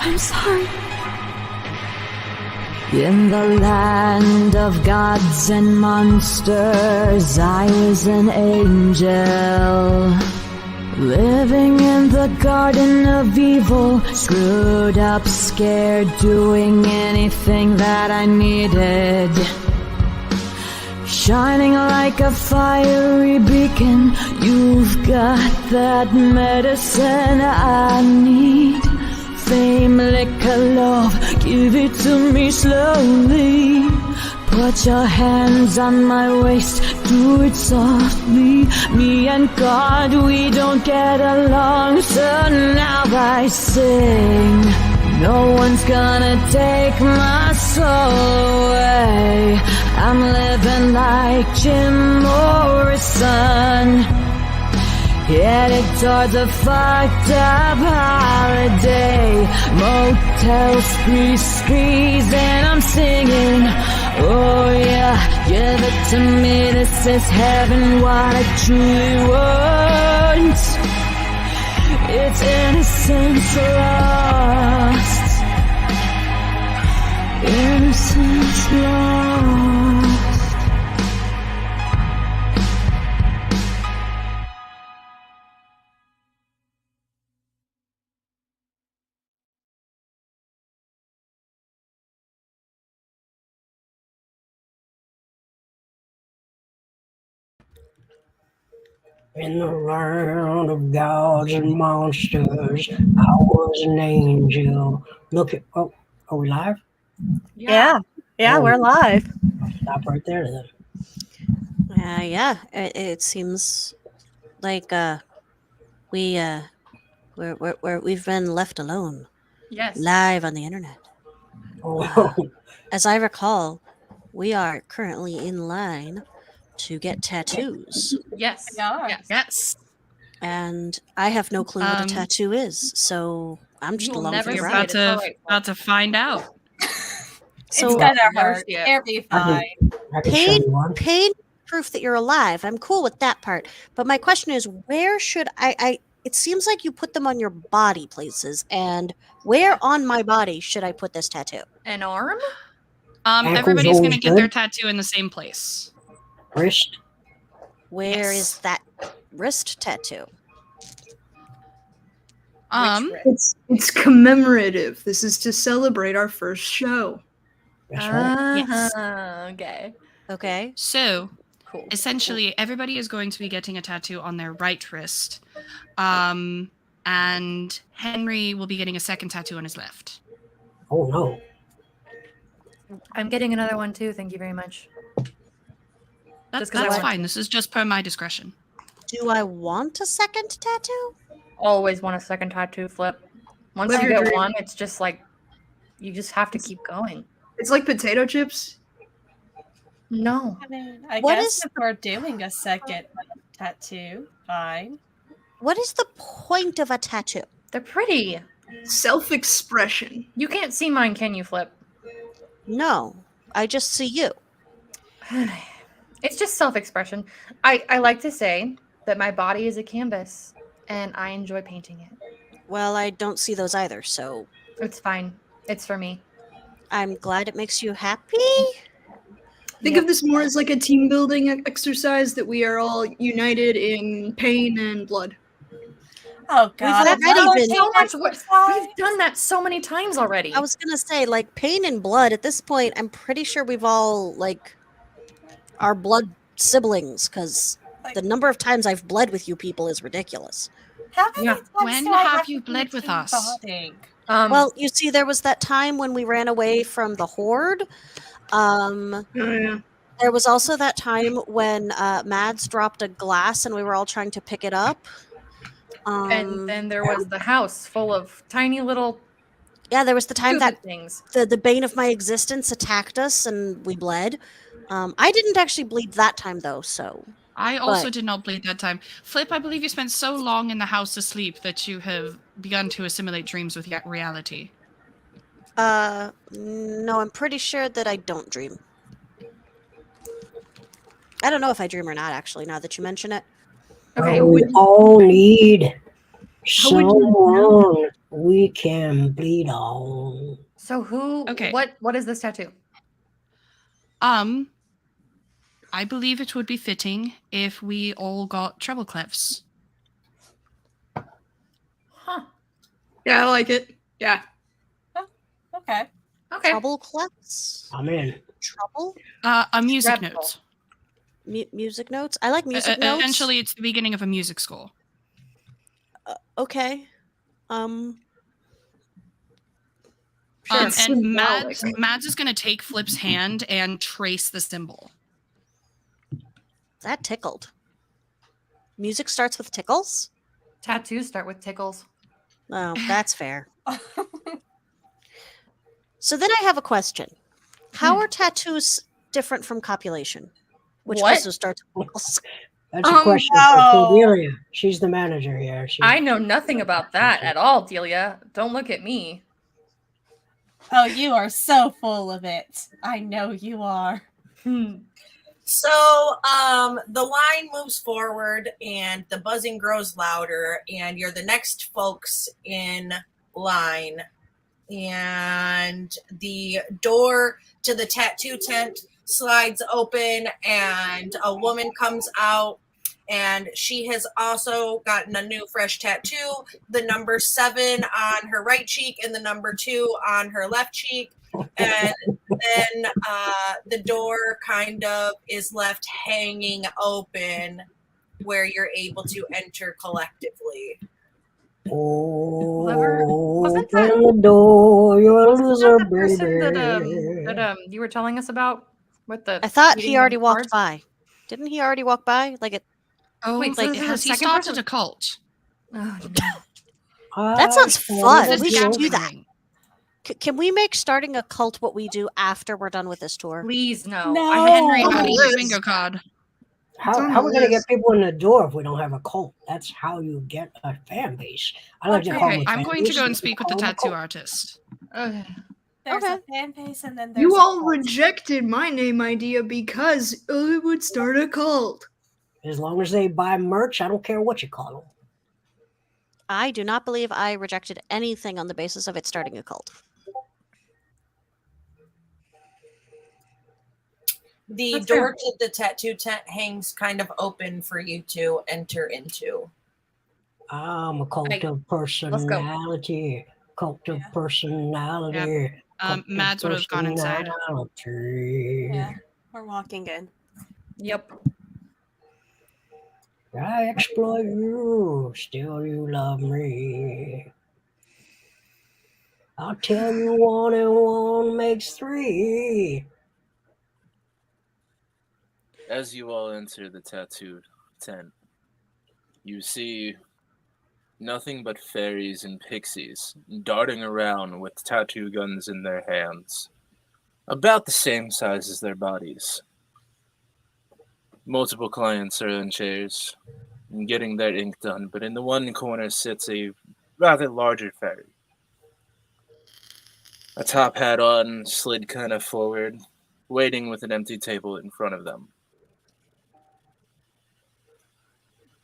I'm sorry. In the land of gods and monsters, I was an angel. Living in the garden of evil, screwed up, scared, doing anything that I needed. Shining like a fiery beacon, you've got that medicine I need. Fame, liquor, love, give it to me slowly. Put your hands on my waist, do it softly. Me and God, we don't get along, so now I sing. No one's gonna take my soul away. I'm living like Jim Morrison, headed towards a fucked up holiday. Motels, sprees, and I'm singing. Oh yeah, give it to me, this is heaven, what I truly want. It's innocence lost. Innocence lost. In the land of gods and monsters, I was an angel. Look at, oh, are we live? Yeah, we're live. Stop right there then. Yeah, it seems like we've been left alone. Yes. Live on the internet. Oh, As I recall, we are currently in line to get tattoos. Yes. Yes. And I have no clue what a tattoo is, so I'm just You will along never for the see ride. it. About to find out. So It's gonna Never hurt. see it. It'll be fine. I can show you one. pain proof that you're alive. I'm cool with that part. But my question is, where should I it seems like you put them on your body places, and where on my body should I put this tattoo? An arm? Ankles Everybody's going to always get their good. tattoo in the same place. Wrist. Where is Yes. that wrist tattoo? It's commemorative. This is to celebrate our first show. That's right. Yes. Okay. Okay. So, Cool. essentially, everybody is going to be getting a tattoo on their right wrist. And Henry will be getting a second tattoo on his left. Oh no. I'm getting another one too. Thank you very much. That's Just 'cause I want fine. This is just per my discretion. Do I want a second tattoo? Always want a second tattoo flip. Once Live you your get dream. one, it's just like you just have to keep going. It's like potato chips. No. I mean, I What guess is- if we're doing a second tattoo, fine. What is the point of a tattoo? They're pretty. Self-expression. You can't see mine, can you, Flip? No, I just see you. It's just self-expression. I like to say that my body is a canvas and I enjoy painting it. Well, I don't see those either, so It's fine. It's for me. I'm glad it makes you happy. Think of this more as like a team building exercise that we are all united in pain and blood. Oh God! already been- So much work. We've done that so many times already. I was gonna say, like, pain and blood. At this point, I'm pretty sure we've all are blood siblings, because the number of times I've bled with you people is ridiculous. How many Yeah. times When do I have to you be bled with us? team-bonding? Well, you see, there was that time when we ran away from the horde. Oh, yeah. There was also that time when Mads dropped a glass and we were all trying to pick it up. and then there was the house full of tiny little Yeah, there was the time stupid that things. the bane of my existence attacked us and we bled. I didn't actually bleed that time though, so I also But- did not bleed that time. Flip, I believe you spent so long in the house asleep that you have begun to assimilate dreams with reality. no, I'm pretty sure that I don't dream. I don't know if I dream or not, actually, now that you mention it. Okay, we all need would you someone we can bleed on. So who? Okay. What is this tattoo? I believe it would be fitting if we all got treble clefs. Huh. Yeah, I like it. Yeah. Okay. Okay. Trouble clefs? I'm in. Trouble? A music Treble. note. Music notes? I like music notes. Essentially, it's the beginning of a music score. Okay. Sure. And Symbolic. Mads is going to take Flip's hand and trace the symbol. That tickled. Music starts with tickles? Tattoos start with tickles. Oh, that's fair. So then I have a question. How are tattoos different from copulation? Which What? also starts with tickles. That's a question for Cordelia. She's the manager here. I know nothing about that at all, Delia. Don't look at me. Oh, you are so full of it. I know you are. So the line moves forward and the buzzing grows louder, and you're the next folks in line. And the door to the tattoo tent slides open, and a woman comes out, and she has also gotten a new fresh tattoo, the number 7 on her right cheek and the number 2 on her left cheek. And then the door kind of is left hanging open where you're able to enter collectively. Wasn't Open that- the door, you're a loser, the person baby. that you were telling us about with the? I thought eating he already the walked cards? by. Didn't he already walk by? Like it. Oh, Wait, so like, this is has the he second started person? a cult? Oh, no. That sounds fun. This We is should do gambling that. ring. Can we make starting a cult what we do after we're done with this tour? Please no. No. Henry, Oh, how do you Liz. bingo card? How on are the we going to get list. people in the door if we don't have a cult? That's how you get a fan base. I like to call Okay, them I'm fan going to base, go and you speak with the call them a tattoo cult. artist. Okay. There's Okay. a fan base and then there's You a all cult. rejected my name idea because it would start a cult. As long as they buy merch, I don't care what you call them. I do not believe I rejected anything on the basis of it starting a cult. The That's door fair. to the tattoo tent hangs kind of open for you to enter into. I'm a cult Hey, of personality. Cult of Yeah. personality. Cult of Mads would have gone inside. personality. Yeah, we're walking in. Yep. I exploit you, still you love me. I'll tell you 1 and 1 makes 3. As you all enter the tattoo tent, you see nothing but fairies and pixies darting around with tattoo guns in their hands, about the same size as their bodies. Multiple clients are in chairs and getting their ink done, but in the one corner sits a rather larger fairy. A top hat on, slid kind of forward, waiting with an empty table in front of them.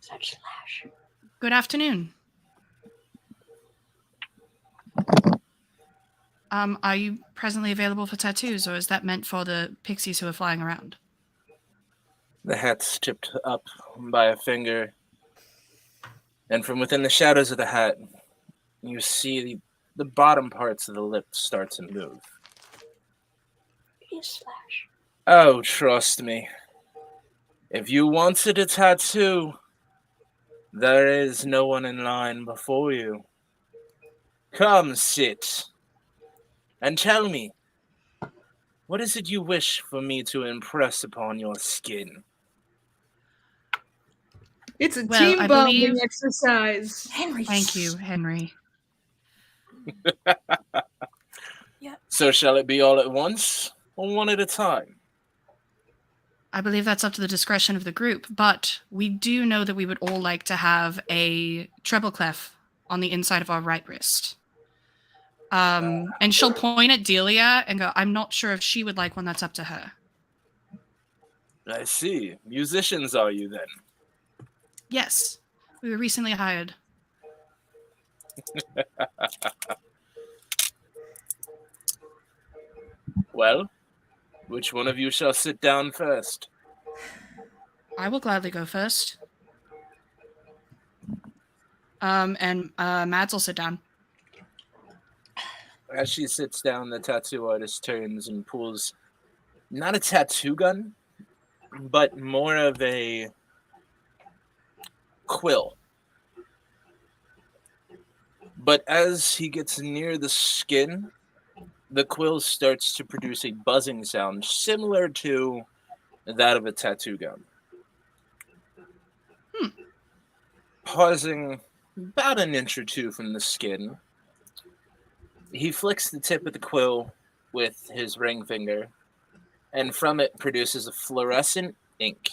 Such slash. Good afternoon. Are you presently available for tattoos, or is that meant for the pixies who are flying around? The hat's tipped up by a finger, and from within the shadows of the hat, you see the bottom parts of the lips start to move. Slash. Oh, trust me. If you wanted a tattoo, there is no one in line before you. Come sit and tell me, what is it you wish for me to impress upon your skin? It's a Well, team I bonding believe- exercise. Henry. Thank you, Henry. So shall it be all at once, or one at a time? I believe that's up to the discretion of the group, but we do know that we would all like to have a treble clef on the inside of our right wrist. And she'll point at Delia and go, I'm not sure if she would like one. That's up to her. I see. Musicians are you then? Yes, we were recently hired. Well, which one of you shall sit down first? I will gladly go first. Mads will sit down. As she sits down, the tattoo artist turns and pulls not a tattoo gun, but more of a quill. But as he gets near the skin, the quill starts to produce a buzzing sound similar to that of a tattoo gun. Pausing about an inch or two from the skin, he flicks the tip of the quill with his ring finger, and from it produces a fluorescent ink.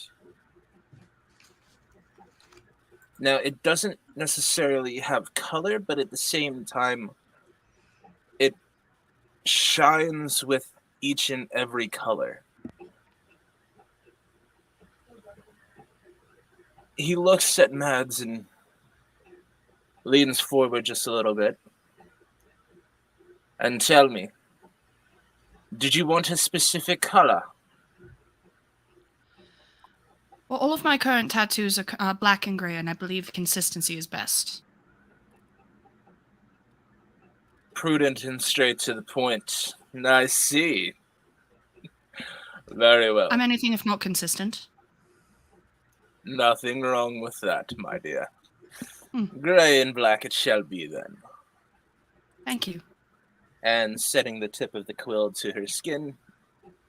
Now, it doesn't necessarily have color, but at the same time, it shines with each and every color. He looks at Mads and leans forward just a little bit. And tell me, did you want a specific color? Well, all of my current tattoos are black and gray, and I believe consistency is best. Prudent and straight to the point. I see. Very well. I'm anything if not consistent. Nothing wrong with that, my dear. Gray and black it shall be then. Thank you. And setting the tip of the quill to her skin,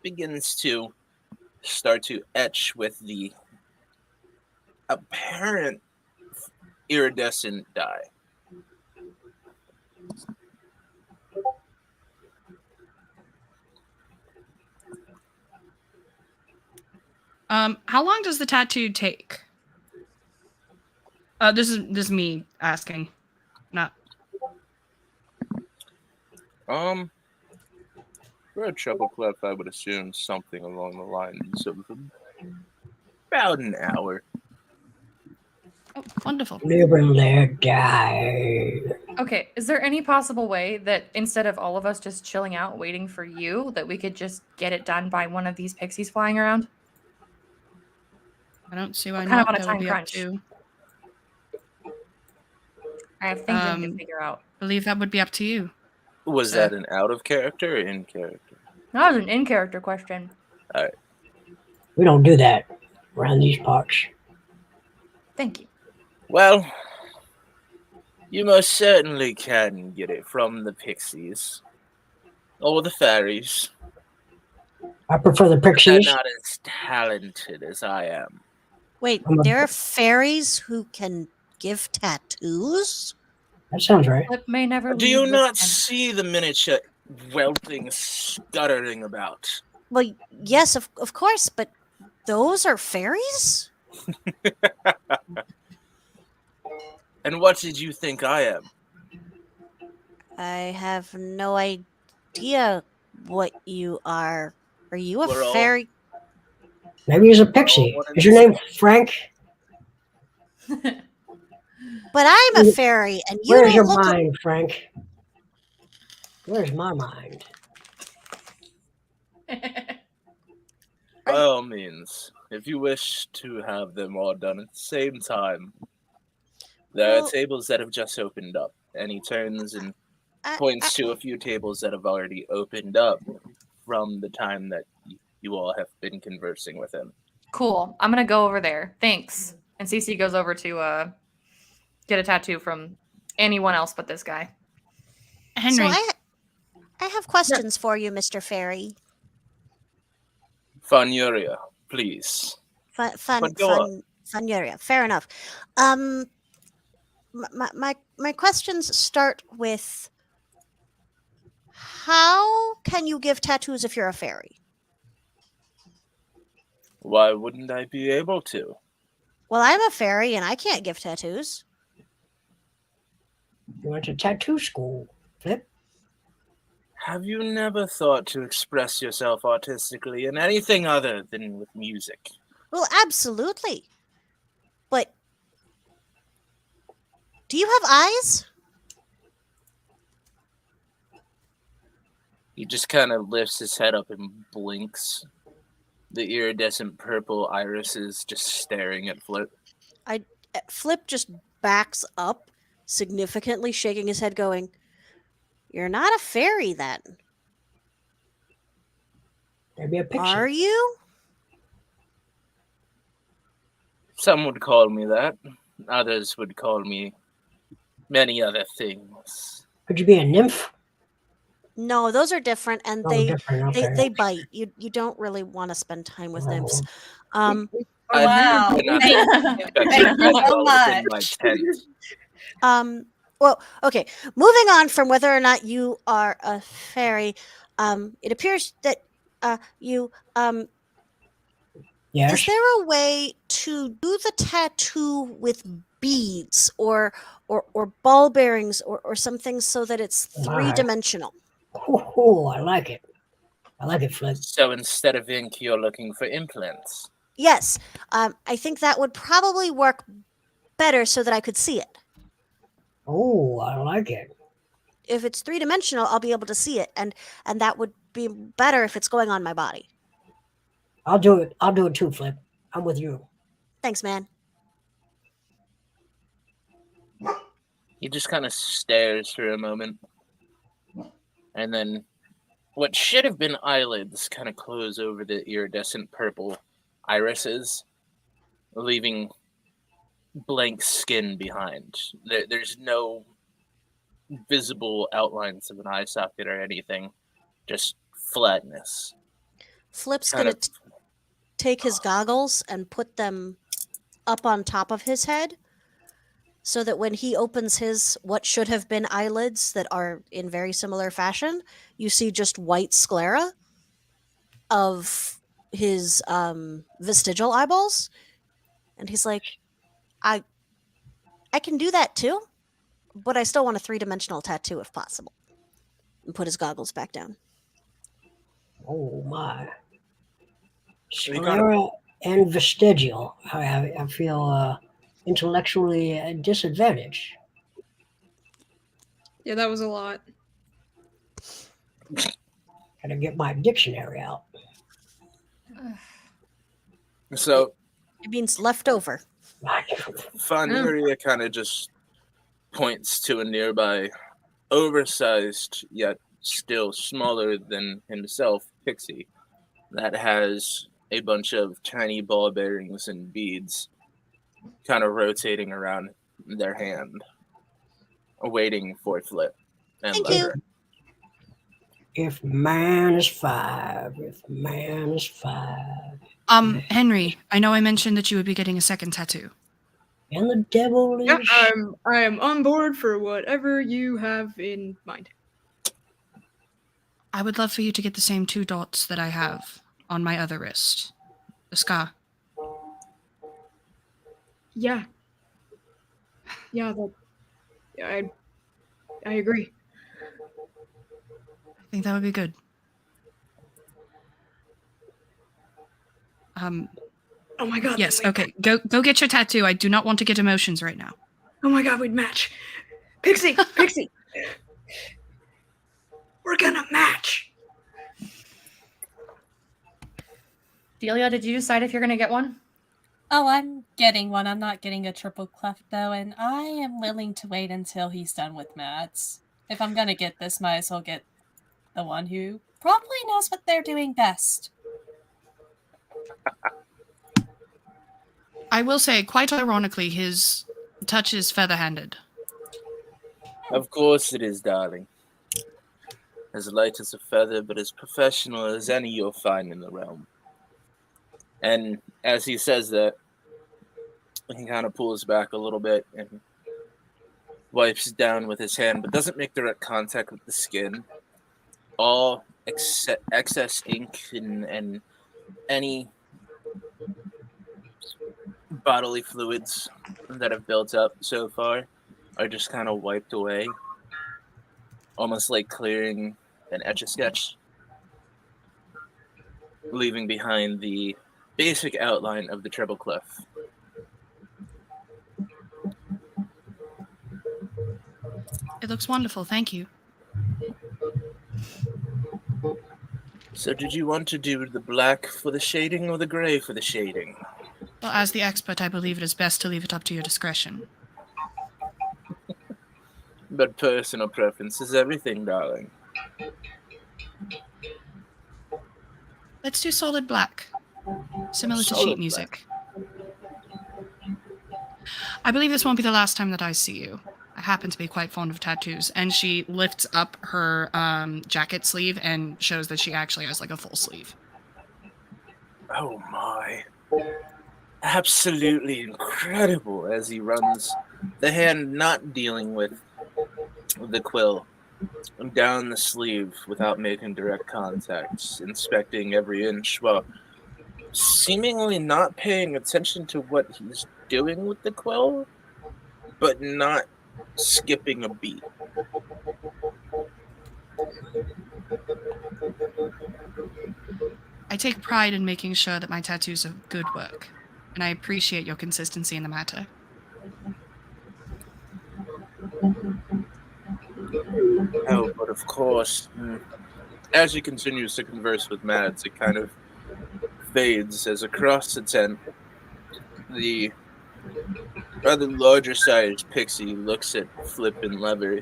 begins to start to etch with the apparent iridescent dye. How long does the tattoo take? This is me asking, not. For a treble clef, I would assume something along the lines of about an hour. Oh, wonderful. Live and let die. Okay, is there any possible way that instead of all of us just chilling out waiting for you, that we could just get it done by one of these pixies flying around? I don't see why We're not. kind of on a That would time be up crunch. to- I have things I need to figure out. I believe that would be up to you. Was that an out of character or in character? That was an in-character question. All right. We don't do that around these parts. Thank you. Well, you most certainly can get it from the pixies. Or the fairies. I prefer the They're pixies. not as talented as I am. Wait, there are fairies who can give tattoos? That sounds right. Flip may never Do leave you with not him. see the miniature welting, stuttering about? Well, yes, of course, but those are fairies? And what did you think I am? I have no idea what you are. Are you a We're all- fairy? Maybe he's a pixie. one and Is your the name Frank? But I'm a fairy, and you Where's don't your look like... mind, Frank? Where's my mind? By all means, if you wish to have them all done at the same time, there Well- are tables that have just opened up. And he turns and I- points to a few tables that have already opened up from the time that you all have been conversing with him. Cool. I'm gonna go over there. Thanks. And Cece goes over to get a tattoo from anyone else but this guy. Henry, So I have questions for you, Mr. Fairy. Fanuria, please. But go on. Funuria. Fair enough. My questions start with, how can you give tattoos if you're a fairy? Why wouldn't I be able to? Well, I'm a fairy and I can't give tattoos. You went to tattoo school, Flip. Have you never thought to express yourself artistically in anything other than with music? Well, absolutely. But do you have eyes? He just kind of lifts his head up and blinks. The iridescent purple irises just staring at Flip. Flip just backs up significantly, shaking his head, going, "You're not a fairy, then, There'd be a picture. are you?" Some would call me that. Others would call me many other things. Could you be a nymph? No, those are different, and Oh, they different. Okay. they bite. You don't really want to spend time with nymphs. I've Wow. never Thank been you so all within my much. tent. Well, okay. Moving on from whether or not you are a fairy, it appears that you Yes. is there a way to do the tattoo with beads or ball bearings or something so that it's Right. 3-dimensional? Oh, I like it. I like it, Flip. So instead of ink, you're looking for implants. Yes. I think that would probably work better so that I could see it. Oh, I like it. If it's 3-dimensional, I'll be able to see it, and that would be better if it's going on my body. I'll do it. I'll do it too, Flip. I'm with you. Thanks, man. He just kind of stares for a moment. And then what should have been eyelids kind of close over the iridescent purple irises, leaving blank skin behind. There's no visible outlines of an eye socket or anything, just flatness. Flip's Kind going of- to take his goggles and put them up on top of his head so that when he opens his what should have been eyelids that are in very similar fashion, you see just white sclera of his vestigial eyeballs. And he's like, I can do that too, but I still want a 3-dimensional tattoo if possible. And put his goggles back down. Oh my. You gotta- Sclera and vestigial. I feel intellectually disadvantaged. Yeah, that was a lot. Gotta get my dictionary out. So It means leftover. Fanuria kind of just points to a nearby, oversized yet still smaller than himself pixie that has a bunch of tiny ball bearings and beads kind of rotating around their hand, waiting for Flip and Thank you. Lever. If man is 5, if man is 5, Henry, I know I mentioned that you would be getting a second tattoo. and the devil is. Yeah, I am on board for whatever you have in mind. I would love for you to get the same 2 dots that I have on my other wrist. The scar. Yeah. Yeah, I agree. I think that would be good. Oh my god. Yes, wait. okay. Go get your tattoo. I do not want to get emotions right now. Oh my god, we'd match. Pixie, Pixie. We're gonna match. Delia, did you decide if you're going to get one? Oh, I'm getting one. I'm not getting a triple clef though, and I am willing to wait until he's done with Mads. If I'm gonna get this, might as well get the one who probably knows what they're doing best. I will say, quite ironically, his touch is feather-handed. Of course it is, darling. As light as a feather, but as professional as any you'll find in the realm. And as he says that, he kind of pulls back a little bit and wipes down with his hand, but doesn't make direct contact with the skin. All excess ink and any bodily fluids that have built up so far are just kind of wiped away, almost like clearing an Etch-a-Sketch, leaving behind the basic outline of the treble clef. It looks wonderful, thank you. So did you want to do the black for the shading or the gray for the shading? Well, as the expert, I believe it is best to leave it up to your discretion. But personal preference is everything, darling. Let's do solid black. Similar to Solid sheet black. music. I believe this won't be the last time that I see you. I happen to be quite fond of tattoos. And she lifts up her jacket sleeve and shows that she actually has like a full sleeve. Oh my. Absolutely incredible as he runs the hand not dealing with the quill down the sleeve without making direct contact, inspecting every inch while seemingly not paying attention to what he's doing with the quill, but not skipping a beat. I take pride in making sure that my tattoos are good work, and I appreciate your consistency in the matter. Oh, but of course, as he continues to converse with Mads, it kind of fades as across the tent, the rather larger sized pixie looks at Flip and Lever,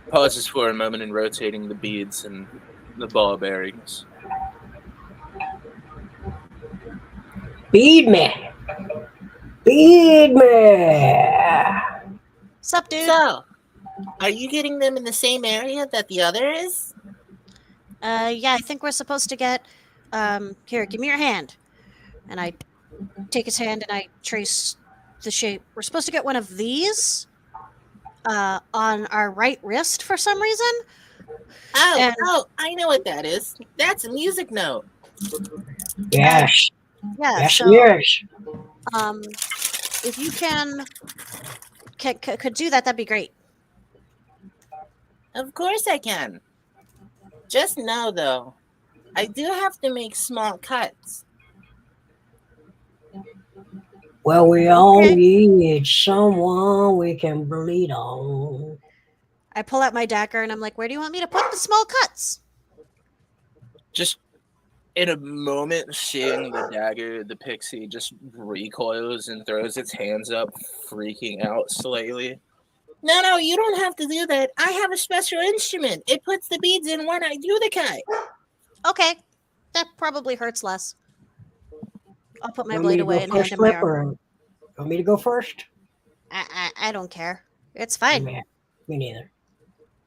pauses for a moment in rotating the beads and the ball bearings. Bead me! Bead me! Sup, dude? So, are you getting them in the same area that the other is? Yeah, I think we're supposed to get. Here, give me your hand. And I take his hand and I trace the shape. We're supposed to get one of these on our right wrist for some reason. Oh, I know what that is. That's a music note. Yes. Yeah, Yes, so yes. if you could do that, that'd be great. Of course I can. Just know, though, I do have to make small cuts. Well, we all Okay. need someone we can bleed on. I pull out my dagger and I'm like, where do you want me to put the small cuts? Just in a moment, seeing the dagger, the pixie just recoils and throws its hands up, freaking out slightly. No, you don't have to do that. I have a special instrument. It puts the beads in when I do the cut. Okay, that probably hurts less. I'll put my Want me blade to go away and hand first, him my Flip, armor. or want me to go first? I don't care. It's fine. Me neither.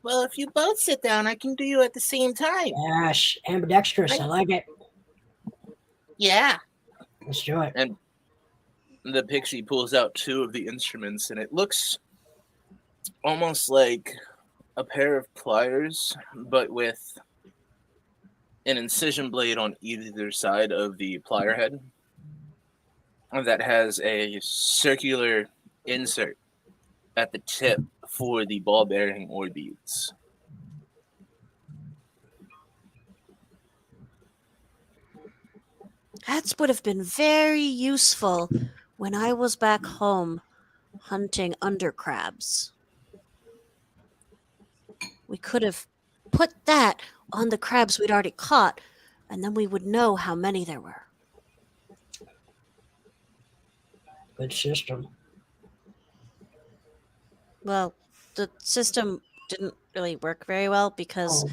Well, if you both sit down, I can do you at the same time. Yes, ambidextrous. I like it. Yeah. Let's do it. And the pixie pulls out two of the instruments, and it looks almost like a pair of pliers, but with an incision blade on either side of the plier head that has a circular insert at the tip for the ball bearing or beads. That would have been very useful when I was back home hunting undercrabs. We could have put that on the crabs we'd already caught, and then we would know how many there were. Good system. Well, the system didn't really work very well because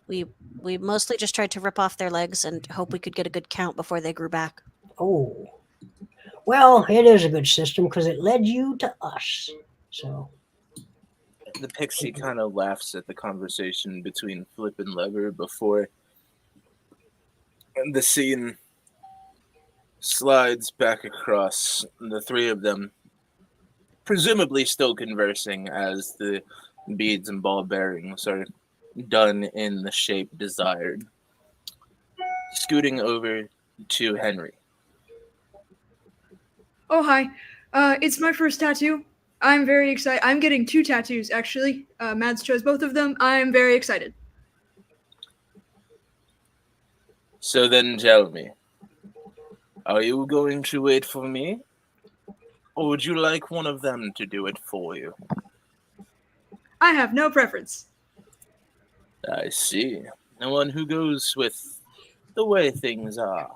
we mostly just tried to rip off their legs and hope we could get a good count before they grew back. Oh. Well, it is a good system because it led you to us. So The pixie kind of laughs at the conversation between Flip and Lever before the scene slides back across the three of them, presumably still conversing as the beads and ball bearings are done in the shape desired. Scooting over to Henry. Oh, hi. It's my first tattoo. I'm very excited. I'm getting 2 tattoos, actually. Mads chose both of them. I'm very excited. So then tell me, are you going to wait for me? Or would you like one of them to do it for you? I have no preference. I see. and one who goes with the way things are.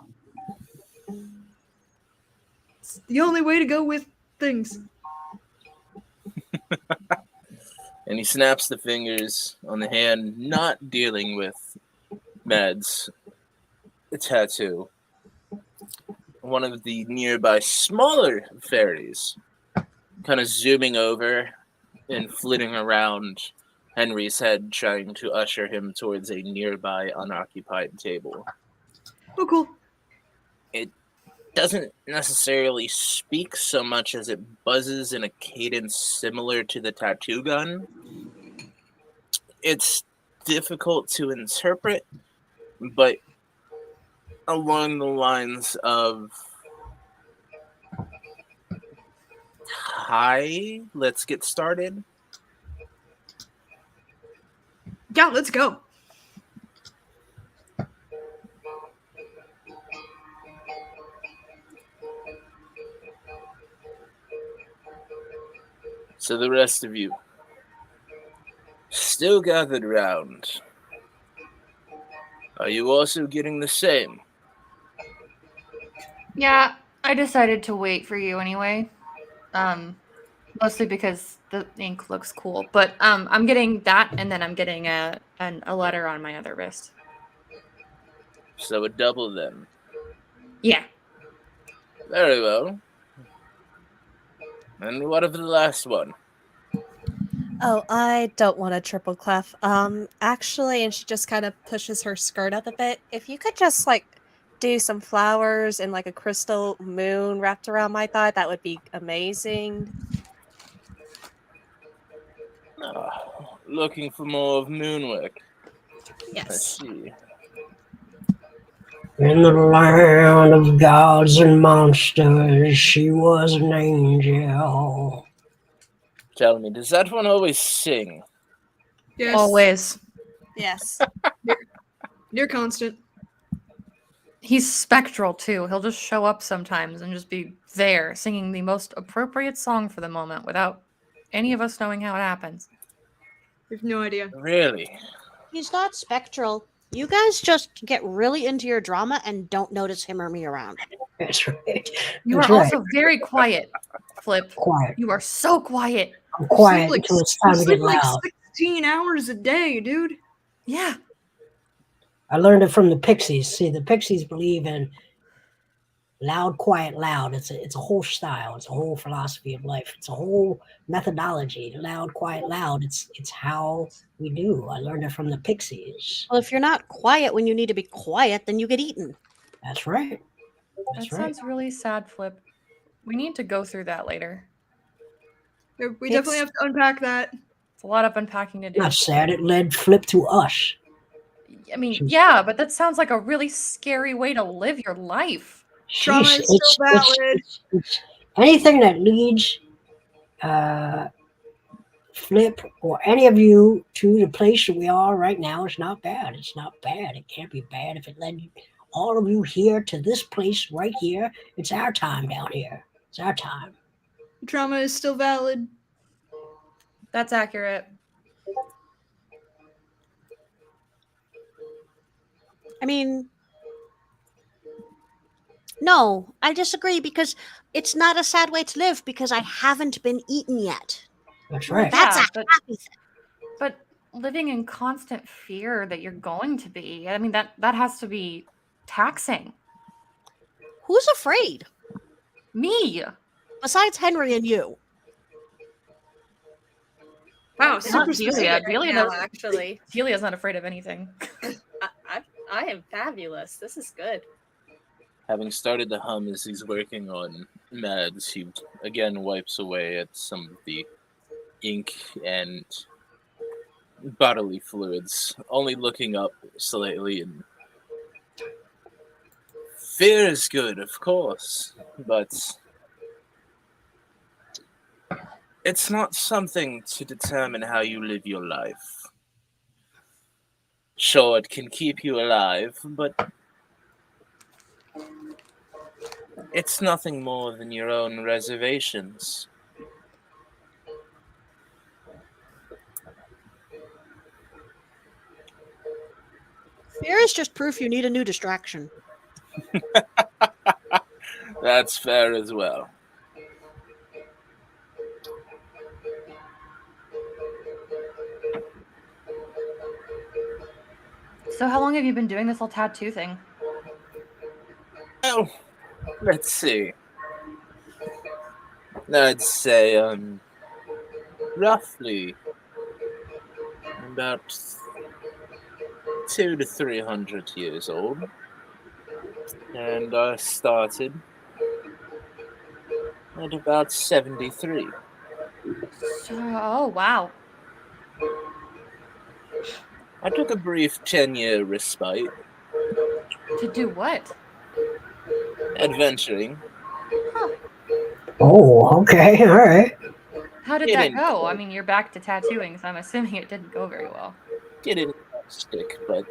It's the only way to go with things. And he snaps the fingers on the hand not dealing with Mad's tattoo. One of the nearby smaller fairies kind of zooming over and flitting around Henry's head, trying to usher him towards a nearby unoccupied table. Oh, cool. It doesn't necessarily speak so much as it buzzes in a cadence similar to the tattoo gun. It's difficult to interpret, but along the lines of, hi, let's get started. Yeah, let's go. So the rest of you, still gathered around, are you also getting the same? Yeah, I decided to wait for you anyway. Mostly because the ink looks cool. But I'm getting that, and then I'm getting a letter on my other wrist. So a double then. Yeah. Very well. And what of the last one? Oh, I don't want a triple clef. Actually, and she just kind of pushes her skirt up a bit. If you could just like do some flowers and like a crystal moon wrapped around my thigh, that would be amazing. Looking for more of moonwork. Yes. Let's see. In the land of gods and monsters, she was an angel. Tell me, does that one always sing? Yes. Always. Yes. Near constant. He's spectral too. He'll just show up sometimes and just be there singing the most appropriate song for the moment without any of us knowing how it happens. We have no idea. Really? He's not spectral. You guys just get really into your drama and don't notice him or me around. That's right. You That's are right. also very quiet, Flip. Quiet. You are so quiet. I'm quiet Sleep until it's time to get like loud. 16 hours a day, dude. Yeah. I learned it from the Pixies. See, the Pixies believe in loud, quiet, loud. It's a whole style. It's a whole philosophy of life. It's a whole methodology. Loud, quiet, loud. It's how we do. I learned it from the Pixies. Well, if you're not quiet when you need to be quiet, then you get eaten. That's right. That's That right. sounds really sad, Flip. We need to go through that later. Yeah, we definitely have to unpack that. It's a lot of unpacking to do. Not sad. It led Flip to us. I mean, yeah, but that sounds like a really scary way to live your life. Trauma Jeez, is still valid. it's anything that leads Flip or any of you to the place that we are right now is not bad. It's not bad. It can't be bad if it led all of you here to this place right here. It's our time down here. It's our time. Trauma is still valid. That's accurate. I mean, no, I disagree because it's not a sad way to live because I haven't been eaten yet. That's right. That's Yeah, a but- happy thing. But living in constant fear that you're going to be, I mean, that has to be taxing. Who's afraid Me. besides Henry and you? Wow, Not super Delia. specific. Delia now, knows- actually. Delia's not afraid of anything. I am fabulous. This is good. Having started to hum as he's working on Mads, he again wipes away at some of the ink and bodily fluids, only looking up slightly. And fear is good, of course, but it's not something to determine how you live your life. Sure, it can keep you alive, but it's nothing more than your own reservations. Here is just proof you need a new distraction. That's fair as well. So how long have you been doing this whole tattoo thing? Oh, let's see. I'd say, roughly about 200 to 300 years old. And I started at about 73. So, oh, wow. I took a brief 10-year respite. To do what? Adventuring. Oh, okay, all right. How did It that didn't go? go. I mean, you're back to tattooing, so I'm assuming it didn't go very well. It didn't stick, but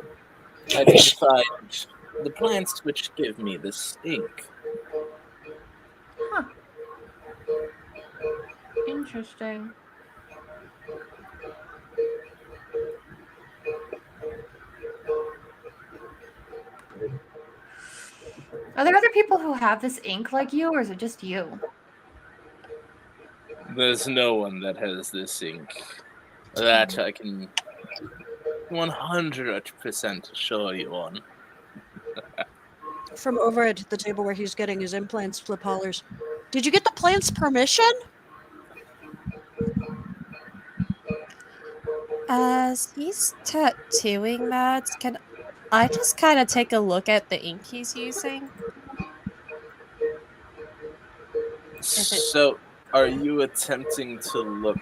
I did find the plants which give me this ink. Huh. Interesting. Are there other people who have this ink like you, or is it just you? There's no one that has this ink. That I can 100% assure you on. From over at the table where he's getting his implants, Flip hollers. Did you get the plant's permission? As he's tattooing Mads, can I just kind of take a look at the ink he's using? So, are you attempting to look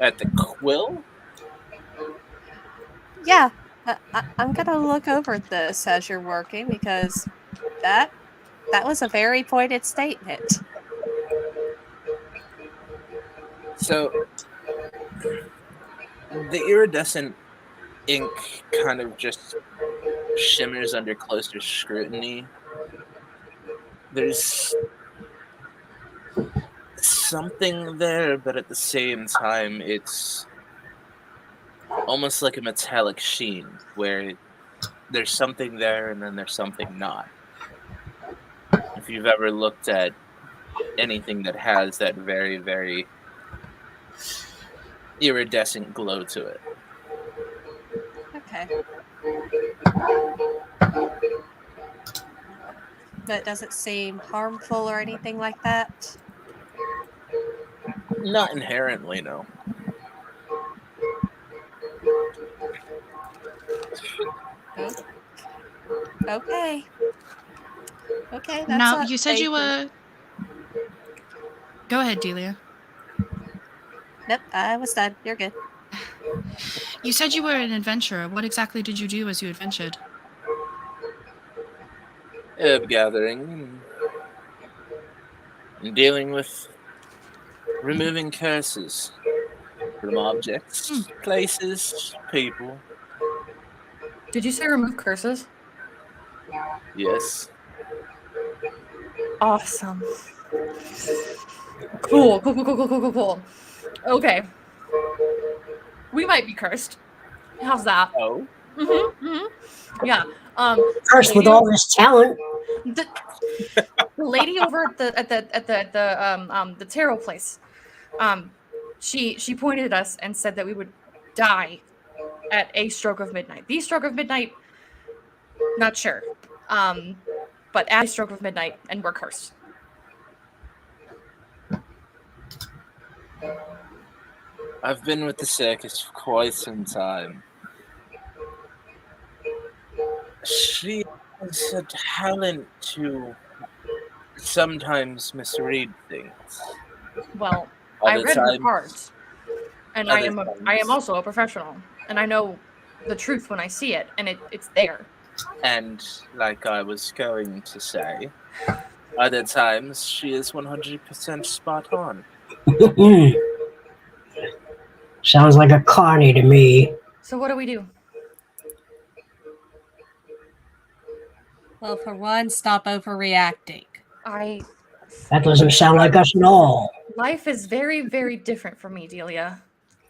at the quill? Yeah, I'm gonna look over this as you're working because that was a very pointed statement. So, the iridescent ink kind of just shimmers under closer scrutiny. There's something there, but at the same time, it's almost like a metallic sheen, where there's something there and then there's something not. If you've ever looked at anything that has that very, very iridescent glow to it. Okay. But does it seem harmful or anything like that? Not inherently, no. Okay. Okay, that's Now, a you said you statement. were... Go ahead, Delia. Nope, I was done. You're good. You said you were an adventurer. What exactly did you do as you adventured? Herb gathering and dealing with removing curses from objects, places, people. Did you say remove curses? Yes. Awesome. Cool. Okay. We might be cursed. How's that? Oh. Yeah. Cursed with all this talent. The lady over at the tarot place, she pointed at us and said that we would die at a stroke of midnight. The stroke of midnight, not sure. But at a stroke of midnight, and we're cursed. I've been with the circus for quite some time. She has a talent to sometimes misread things. Well, I Other read her times- cards, and I other am times- also a professional, and I know the truth when I see it, and it's there. And like I was going to say, other times she is 100% spot on. Sounds like a carny to me. So what do we do? Well, for one, stop overreacting. That doesn't sound like us at all. Life is very, very different for me, Delia.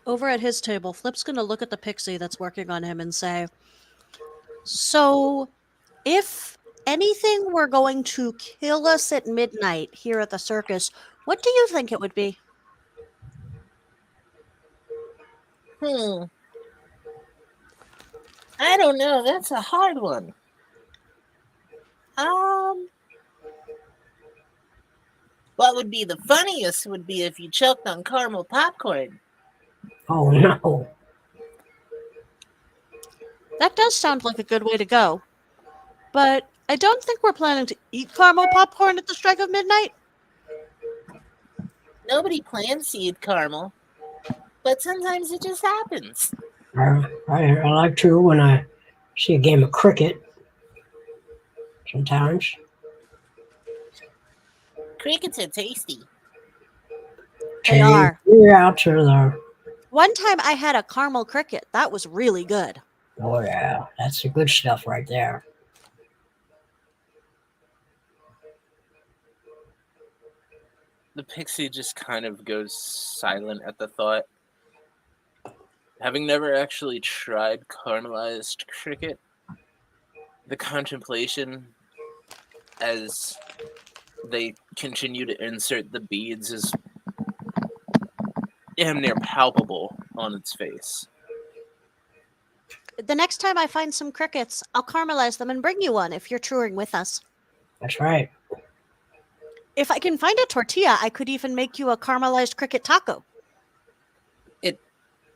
Over at his table, Flip's going to look at the pixie that's working on him and say, So, if anything were going to kill us at midnight here at the circus, what do you think it would be? I don't know. That's a hard one. What would be the funniest would be if you choked on caramel popcorn. Oh no. That does sound like a good way to go. But I don't think we're planning to eat caramel popcorn at the strike of midnight. Nobody plans to eat caramel, but sometimes it just happens. I like to when I see a game of cricket. Sometimes. Crickets are tasty. They are. Yeah, to the. One time I had a caramel cricket. That was really good. Oh yeah, that's the good stuff right there. The pixie just kind of goes silent at the thought. Having never actually tried caramelized cricket, the contemplation as they continue to insert the beads is damn near palpable on its face. The next time I find some crickets, I'll caramelize them and bring you one if you're touring with us. That's right. If I can find a tortilla, I could even make you a caramelized cricket taco. It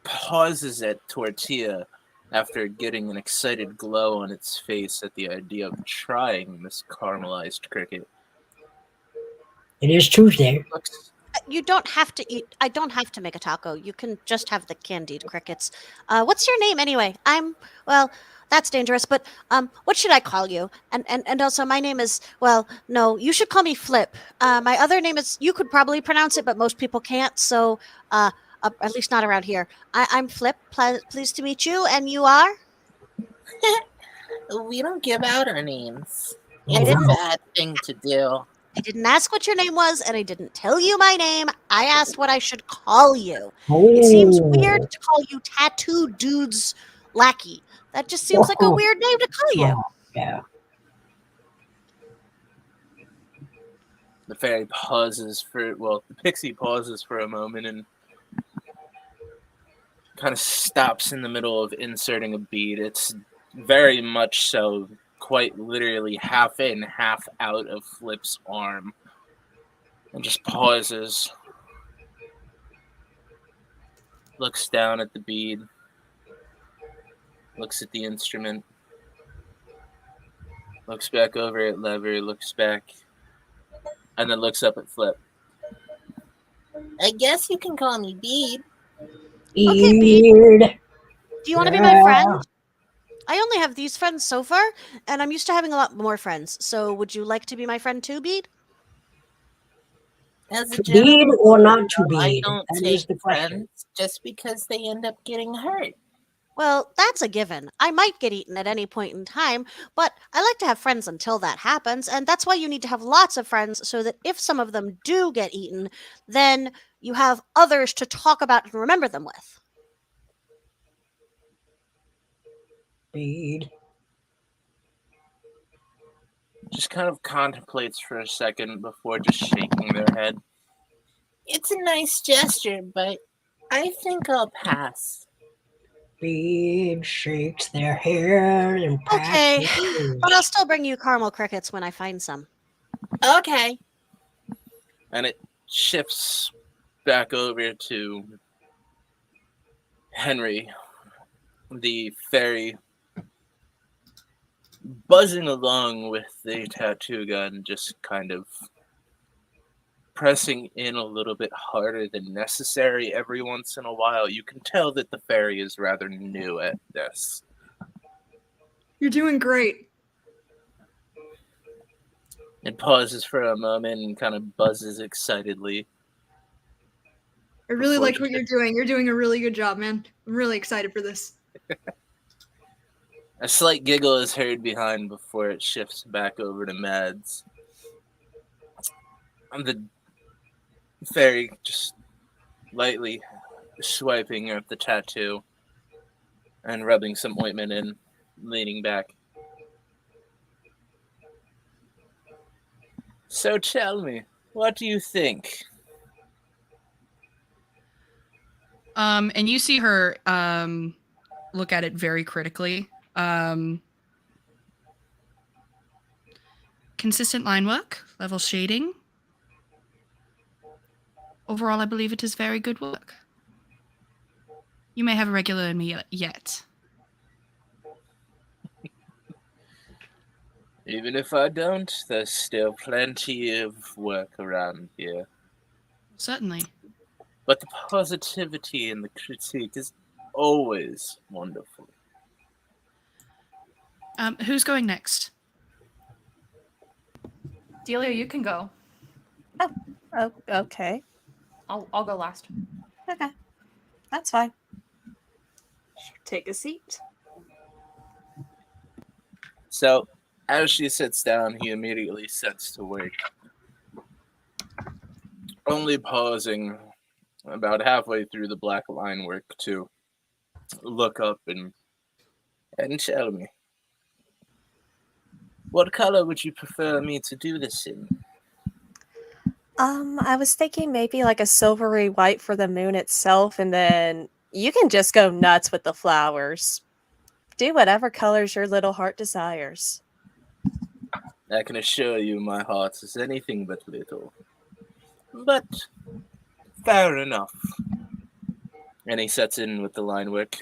pauses at tortilla after getting an excited glow on its face at the idea of trying this caramelized cricket. It is Tuesday. You don't have to eat. I don't have to make a taco. You can just have the candied crickets. What's your name anyway? Well, that's dangerous, but what should I call you? And also my name is, well, no, you should call me Flip. My other name is, you could probably pronounce it, but most people can't, so at least not around here. I'm Flip. Pleased to meet you. And you are? We don't give out our names. Oh, It's a wow. bad thing to do. I didn't ask what your name was, and I didn't tell you my name. I asked what I should call you. It seems weird to call you Tattoo Dude's Lackey. That just seems like a weird name to call you. Oh, yeah. The fairy pauses the pixie pauses for a moment and kind of stops in the middle of inserting a bead. It's very much so, quite literally half in, half out of Flip's arm, and just pauses, looks down at the bead, looks at the instrument, looks back over at Levy, looks back, and then looks up at Flip. I guess you can call me Bead. Okay, Bead. Do you want to be my friend? I only have these friends so far, and I'm used to having a lot more friends. So would you like to be my friend too, Bead? As a To bead or not to I bead? don't That take is the question. friends just because they end up getting hurt. Well, that's a given. I might get eaten at any point in time, but I like to have friends until that happens, and that's why you need to have lots of friends so that if some of them do get eaten, then you have others to talk about and remember them with. Bead. Just kind of contemplates for a second before just shaking their head. It's a nice gesture, but I think I'll pass. Bead shakes their hair and Okay, passes. but I'll still bring you caramel crickets when I find some. Okay. And it shifts back over to Henry, the fairy, buzzing along with the tattoo gun, just kind of pressing in a little bit harder than necessary every once in a while. You can tell that the fairy is rather new at this. You're doing great. It pauses for a moment and kind of buzzes excitedly. I really Before like what you're doing. You're doing a really good job, man. I'm really excited for this. A slight giggle is heard behind before it shifts back over to Mads. The fairy just lightly swiping at the tattoo and rubbing some ointment in. leaning back. So tell me, what do you think? And you see her look at it very critically. Consistent line work, level shading. Overall, I believe it is very good work. You may have a regular in me yet. Even if I don't, there's still plenty of work around here. Certainly. But the positivity in the critique is always wonderful. Who's going next? Delia, you can go. Oh, okay. I'll go last. Okay. That's fine. Take a seat. So, as she sits down, he immediately sets to work. Only pausing about halfway through the black line work to look up and tell me. What color would you prefer me to do this in? I was thinking maybe like a silvery white for the moon itself, and then you can just go nuts with the flowers. Do whatever colors your little heart desires. I can assure you my heart is anything but little. But fair enough. And he sets in with the line work,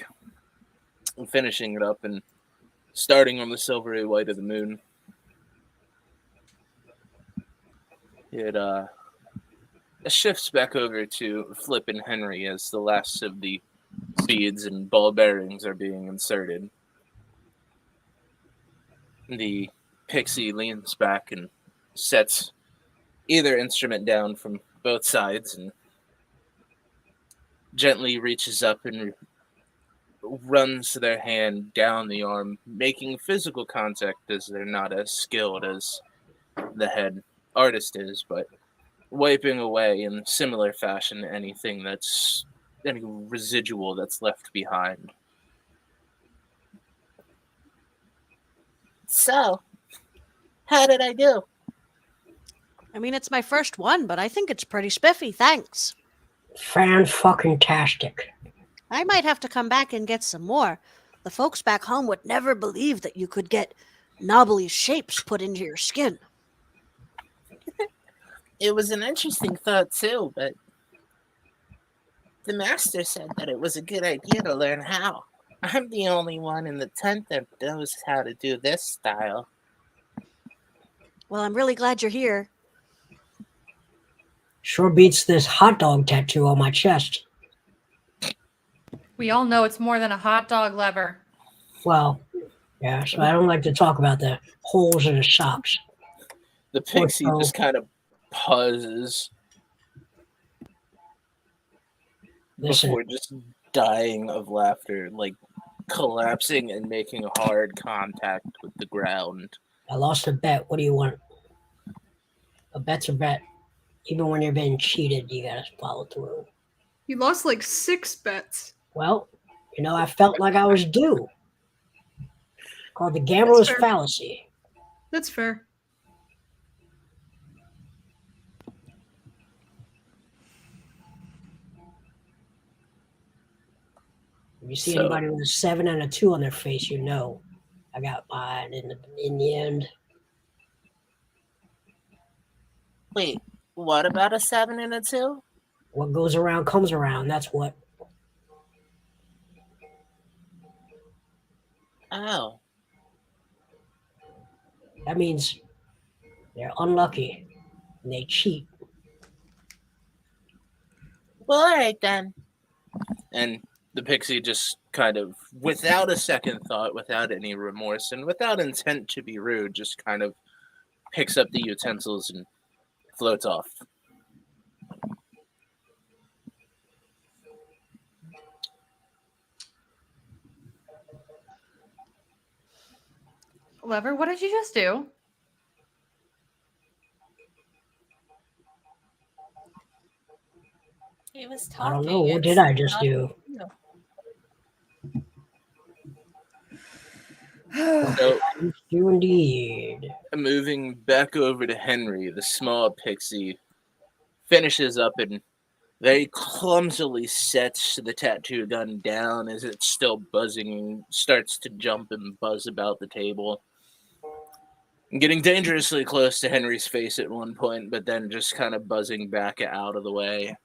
finishing it up and starting on the silvery white of the moon. It shifts back over to Flip and Henry as the last of the beads and ball bearings are being inserted. The pixie leans back and sets either instrument down from both sides and gently reaches up and runs their hand down the arm, making physical contact as they're not as skilled as the head artist is, but wiping away in similar fashion any residual that's left behind. So, how did I do? I mean, it's my first one, but I think it's pretty spiffy. Thanks. Fan-fucking-tastic. I might have to come back and get some more. The folks back home would never believe that you could get knobbly shapes put into your skin. It was an interesting thought too, but the master said that it was a good idea to learn how. I'm the only one in the tent that knows how to do this style. Well, I'm really glad you're here. Sure beats this hot dog tattoo on my chest. We all know it's more than a hot dog lever. Well, yeah, so I don't like to talk about the holes in the socks. The pixie just kind of pauses before just dying of laughter, like collapsing and making hard contact with the ground. I lost a bet. What do you want? A bet's a bet. Even when you're being cheated, you gotta follow through. You lost like 6 bets. Well, I felt like I was due. Called the gambler's fallacy. That's fair. If you see anybody with a 7 and a 2 on their face, I got mine in the end. Wait, what about a 7 and a 2? What goes around comes around. That's what. Oh. That means they're unlucky and they cheat. Well, all right then. And the pixie just kind of, without a second thought, without any remorse, and without intent to be rude, just kind of picks up the utensils and floats off. Lever, what did you just do? He was talking. I don't know. What did I just do? So, You indeed. moving back over to Henry, the small pixie finishes up and very clumsily sets the tattoo gun down as it's still buzzing, starts to jump and buzz about the table. Getting dangerously close to Henry's face at one point, but then just kind of buzzing back out of the way.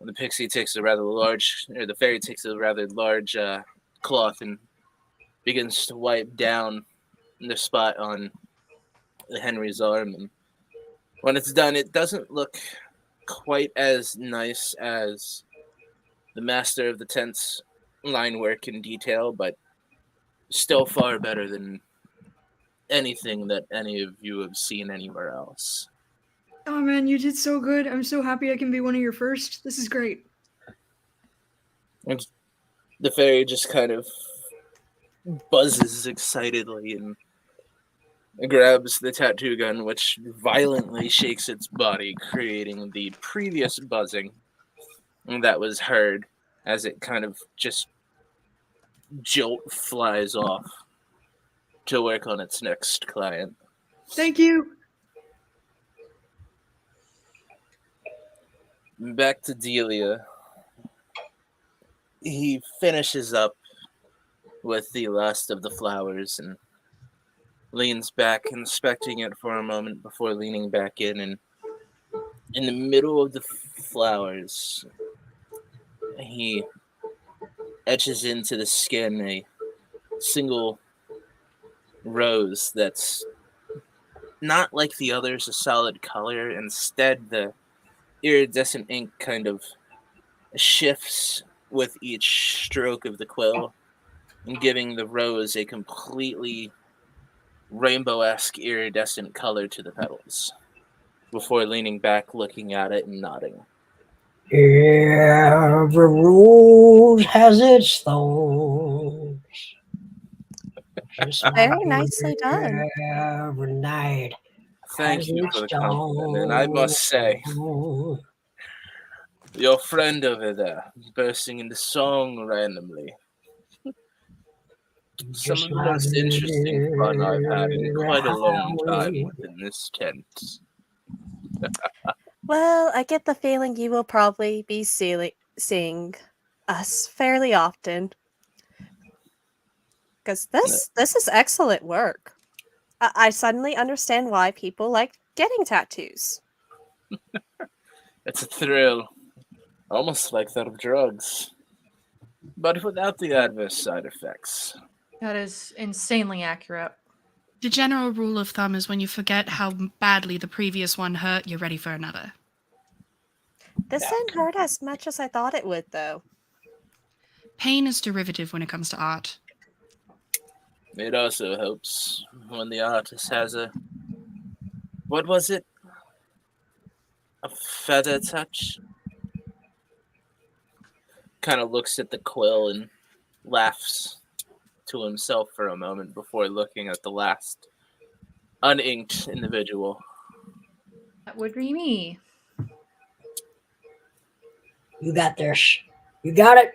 The pixie takes a rather large, or the fairy takes a rather large cloth and begins to wipe down the spot on Henry's arm. And when it's done, it doesn't look quite as nice as the Master of the Tent's line work in detail, but still far better than anything that any of you have seen anywhere else. Oh man, you did so good. I'm so happy I can be one of your first. This is great. And the fairy just kind of buzzes excitedly and grabs the tattoo gun, which violently shakes its body, creating the previous buzzing that was heard as it kind of just jolt flies off to work on its next client. Thank you. Back to Delia. He finishes up with the last of the flowers and leans back, inspecting it for a moment before leaning back in. And in the middle of the flowers, he etches into the skin a single rose that's not like the others, a solid color. Instead, the iridescent ink kind of shifts with each stroke of the quill, and giving the rose a completely rainbow-esque iridescent color to the petals, before leaning back, looking at it and nodding. Every rose has its thorns. Very nicely done. Every night. Thank you for the compliment, and I must say, your friend over there, bursting into song randomly. Some of the most interesting fun I've had in quite a long time within this tent. Well, I get the feeling you will probably be seeing us fairly often. Because this is excellent work. I suddenly understand why people like getting tattoos. It's a thrill, almost like that of drugs, but without the adverse side effects. That is insanely accurate. The general rule of thumb is when you forget how badly the previous one hurt, you're ready for another. This didn't hurt as much as I thought it would, though. Pain is derivative when it comes to art. It also helps when the artist has a... What was it? A feather touch? Kind of looks at the quill and laughs to himself for a moment before looking at the last uninked individual. That would be me. You got this. You got it.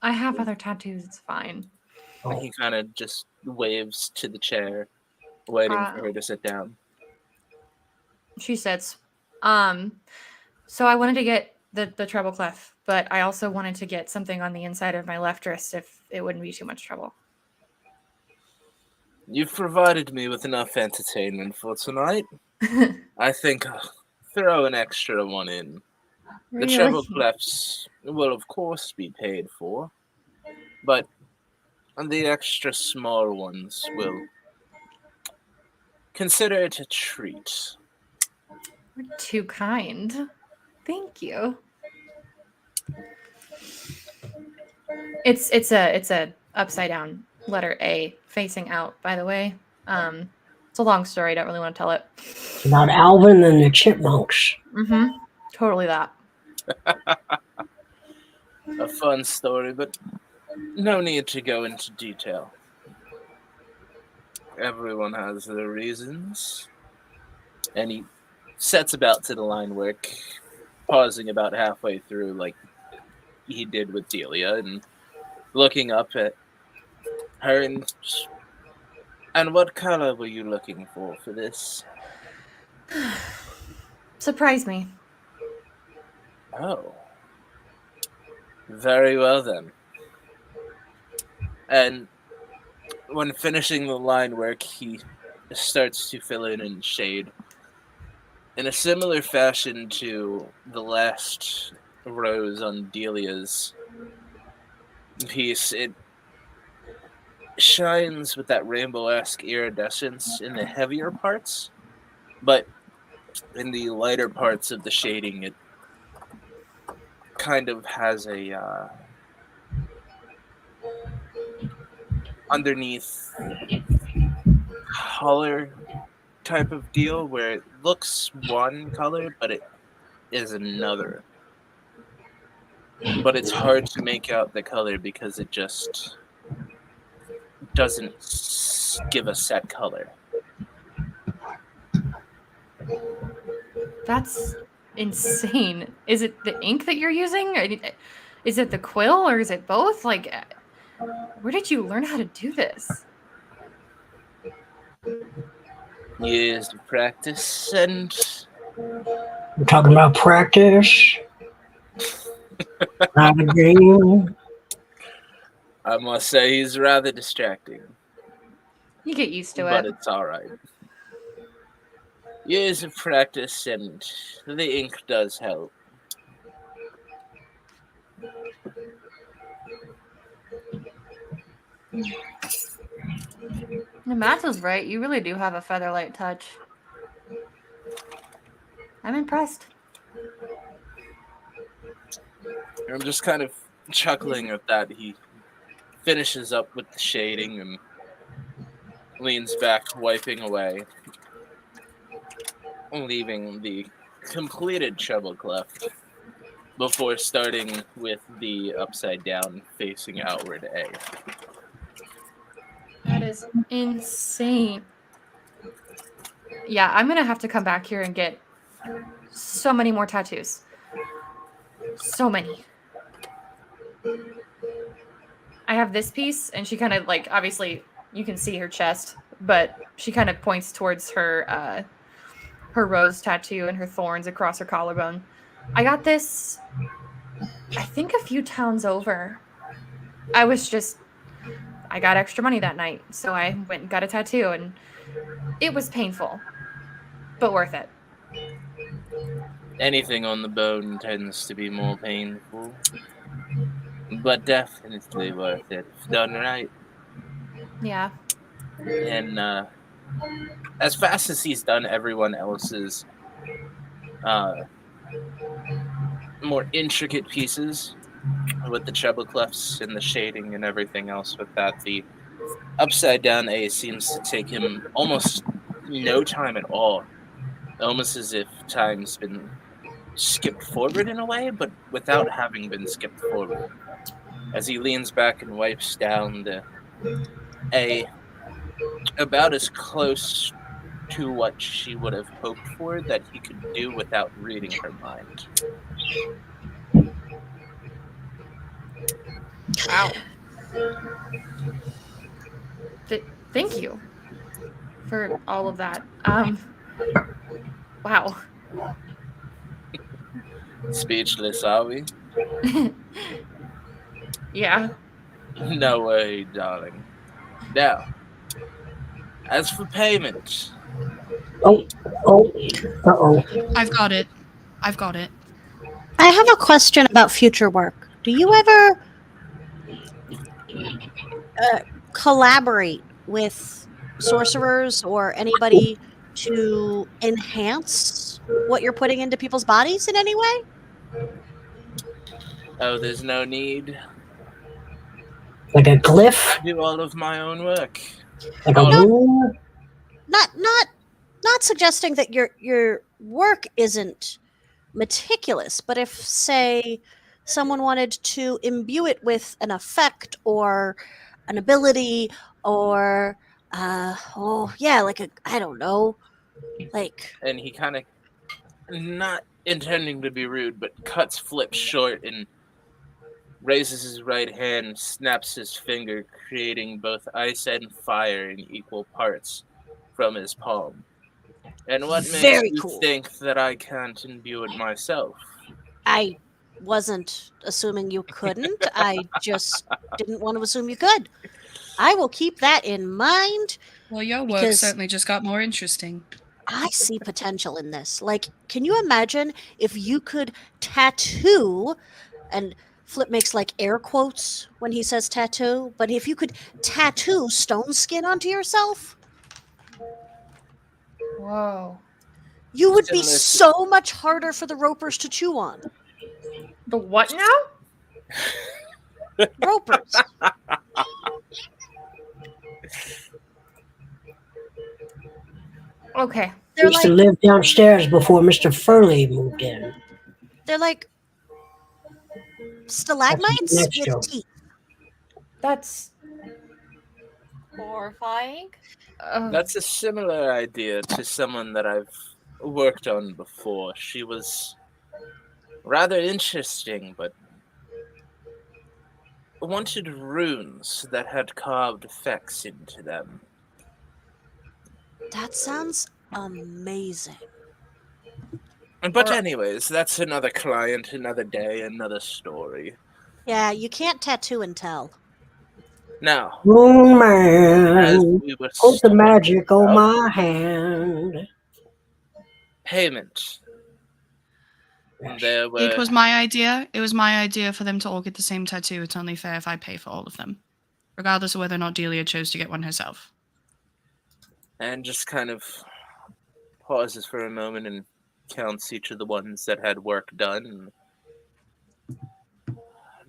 I have other tattoos. It's fine. Oh. He kind of just waves to the chair, waiting for her to sit down. She sits. So I wanted to get the treble clef, but I also wanted to get something on the inside of my left wrist if it wouldn't be too much trouble. You've provided me with enough entertainment for tonight. I think I'll throw an extra one in. The Really? treble clefs will, of course, be paid for, but the extra small ones will consider it a treat. You're too kind. Thank you. It's a upside down letter A facing out, by the way. It's a long story. I don't really want to tell it. It's about Alvin and the Chipmunks. Mm-hmm. Totally that. A fun story, but no need to go into detail. Everyone has their reasons. And he sets about to the line work, pausing about halfway through like he did with Delia, and looking up at And what color were you looking for this? Surprise me. Oh. Very well then. And when finishing the line work, he starts to fill in shade. In a similar fashion to the last rose on Delia's piece, it shines with that rainbow-esque iridescence in the heavier parts, but in the lighter parts of the shading, it kind of has a underneath color type of deal where it looks one color, but it is another. But it's hard to make out the color because it just doesn't give a set color. That's insane. Is it the ink that you're using? Is it the quill or is it both? Like, where did you learn how to do this? Years of practice, and We're talking about practice. Not a game. I must say he's rather distracting. You get used to But it. it's alright. Years of practice, and the ink does help. Matt was right. You really do have a featherlight touch. I'm impressed. I'm just kind of chuckling at that. He finishes up with the shading and leans back, wiping away, leaving the completed treble clef before starting with the upside down facing outward A. That is insane. Yeah, I'm gonna have to come back here and get so many more tattoos. So many. I have this piece, and she kind of like, obviously you can see her chest, but she kind of points towards her her rose tattoo and her thorns across her collarbone. I got this, I think, a few towns over. I got extra money that night, so I went and got a tattoo, and it was painful, but worth it. Anything on the bone tends to be more painful, but definitely worth it if done right. Yeah. And as fast as he's done everyone else's more intricate pieces with the treble clefs and the shading and everything else with that, the upside down A seems to take him almost no time at all. Almost as if time's been skipped forward in a way, but without having been skipped forward. As he leans back and wipes down the A, about as close to what she would have hoped for that he could do without reading her mind. Wow. Thank you for all of that. Wow. Speechless, are we? Yeah. No way, darling. Now, as for payment... Uh-oh. I've got it. I have a question about future work. Do you ever collaborate with sorcerers or anybody to enhance what you're putting into people's bodies in any way? Oh, there's no need. Like a glyph? I do all of my own work. Like a rune? Not suggesting that your work isn't meticulous, but if, say, someone wanted to imbue it with an effect or an ability or I don't know, like. And he kind of, not intending to be rude, but cuts Flip short and raises his right hand, snaps his finger, creating both ice and fire in equal parts from his palm. And what makes Very you cool. think that I can't imbue it myself? I wasn't assuming you couldn't. I just didn't want to assume you could. I will keep that in mind. Well, your work Because- certainly just got more interesting. I see potential in this. Like, can you imagine if you could tattoo, and Flip makes like air quotes when he says tattoo, but if you could tattoo stone skin onto yourself, Whoa. you would be Similar to- so much harder for the ropers to chew on. The what now? Ropers. Okay. I They're used to like live downstairs before Mr. Furley moved in. they're like stalagmites next with joke. teeth. That's Horrifying. That's a similar idea to someone that I've worked on before. She was rather interesting, but wanted runes that had carved effects into them. That sounds amazing. But anyways, that's another client, another day, another story. Yeah, you can't tattoo and tell. Now, Moon as Man, we were put the magic on about my hand. payment, there were It was my idea. It was my idea for them to all get the same tattoo. It's only fair if I pay for all of them, regardless of whether or not Delia chose to get one herself. and just kind of pauses for a moment and counts each of the ones that had work done. I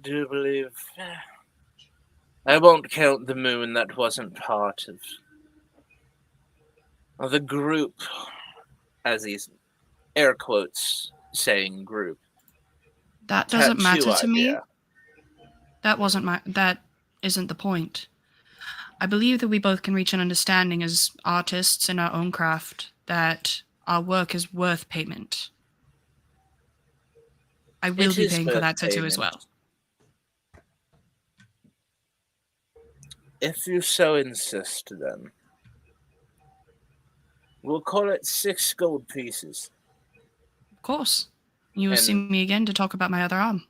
do believe I won't count the moon that wasn't part of the group, as he's air quotes saying group. That doesn't matter Tattoo to me. idea. That isn't the point. I believe that we both can reach an understanding as artists in our own craft that our work is worth payment. I will It be is paying for worth that tattoo as payment. well. If you so insist, then we'll call it 6 gold pieces. Of course. You will see And- me again to talk about my other arm.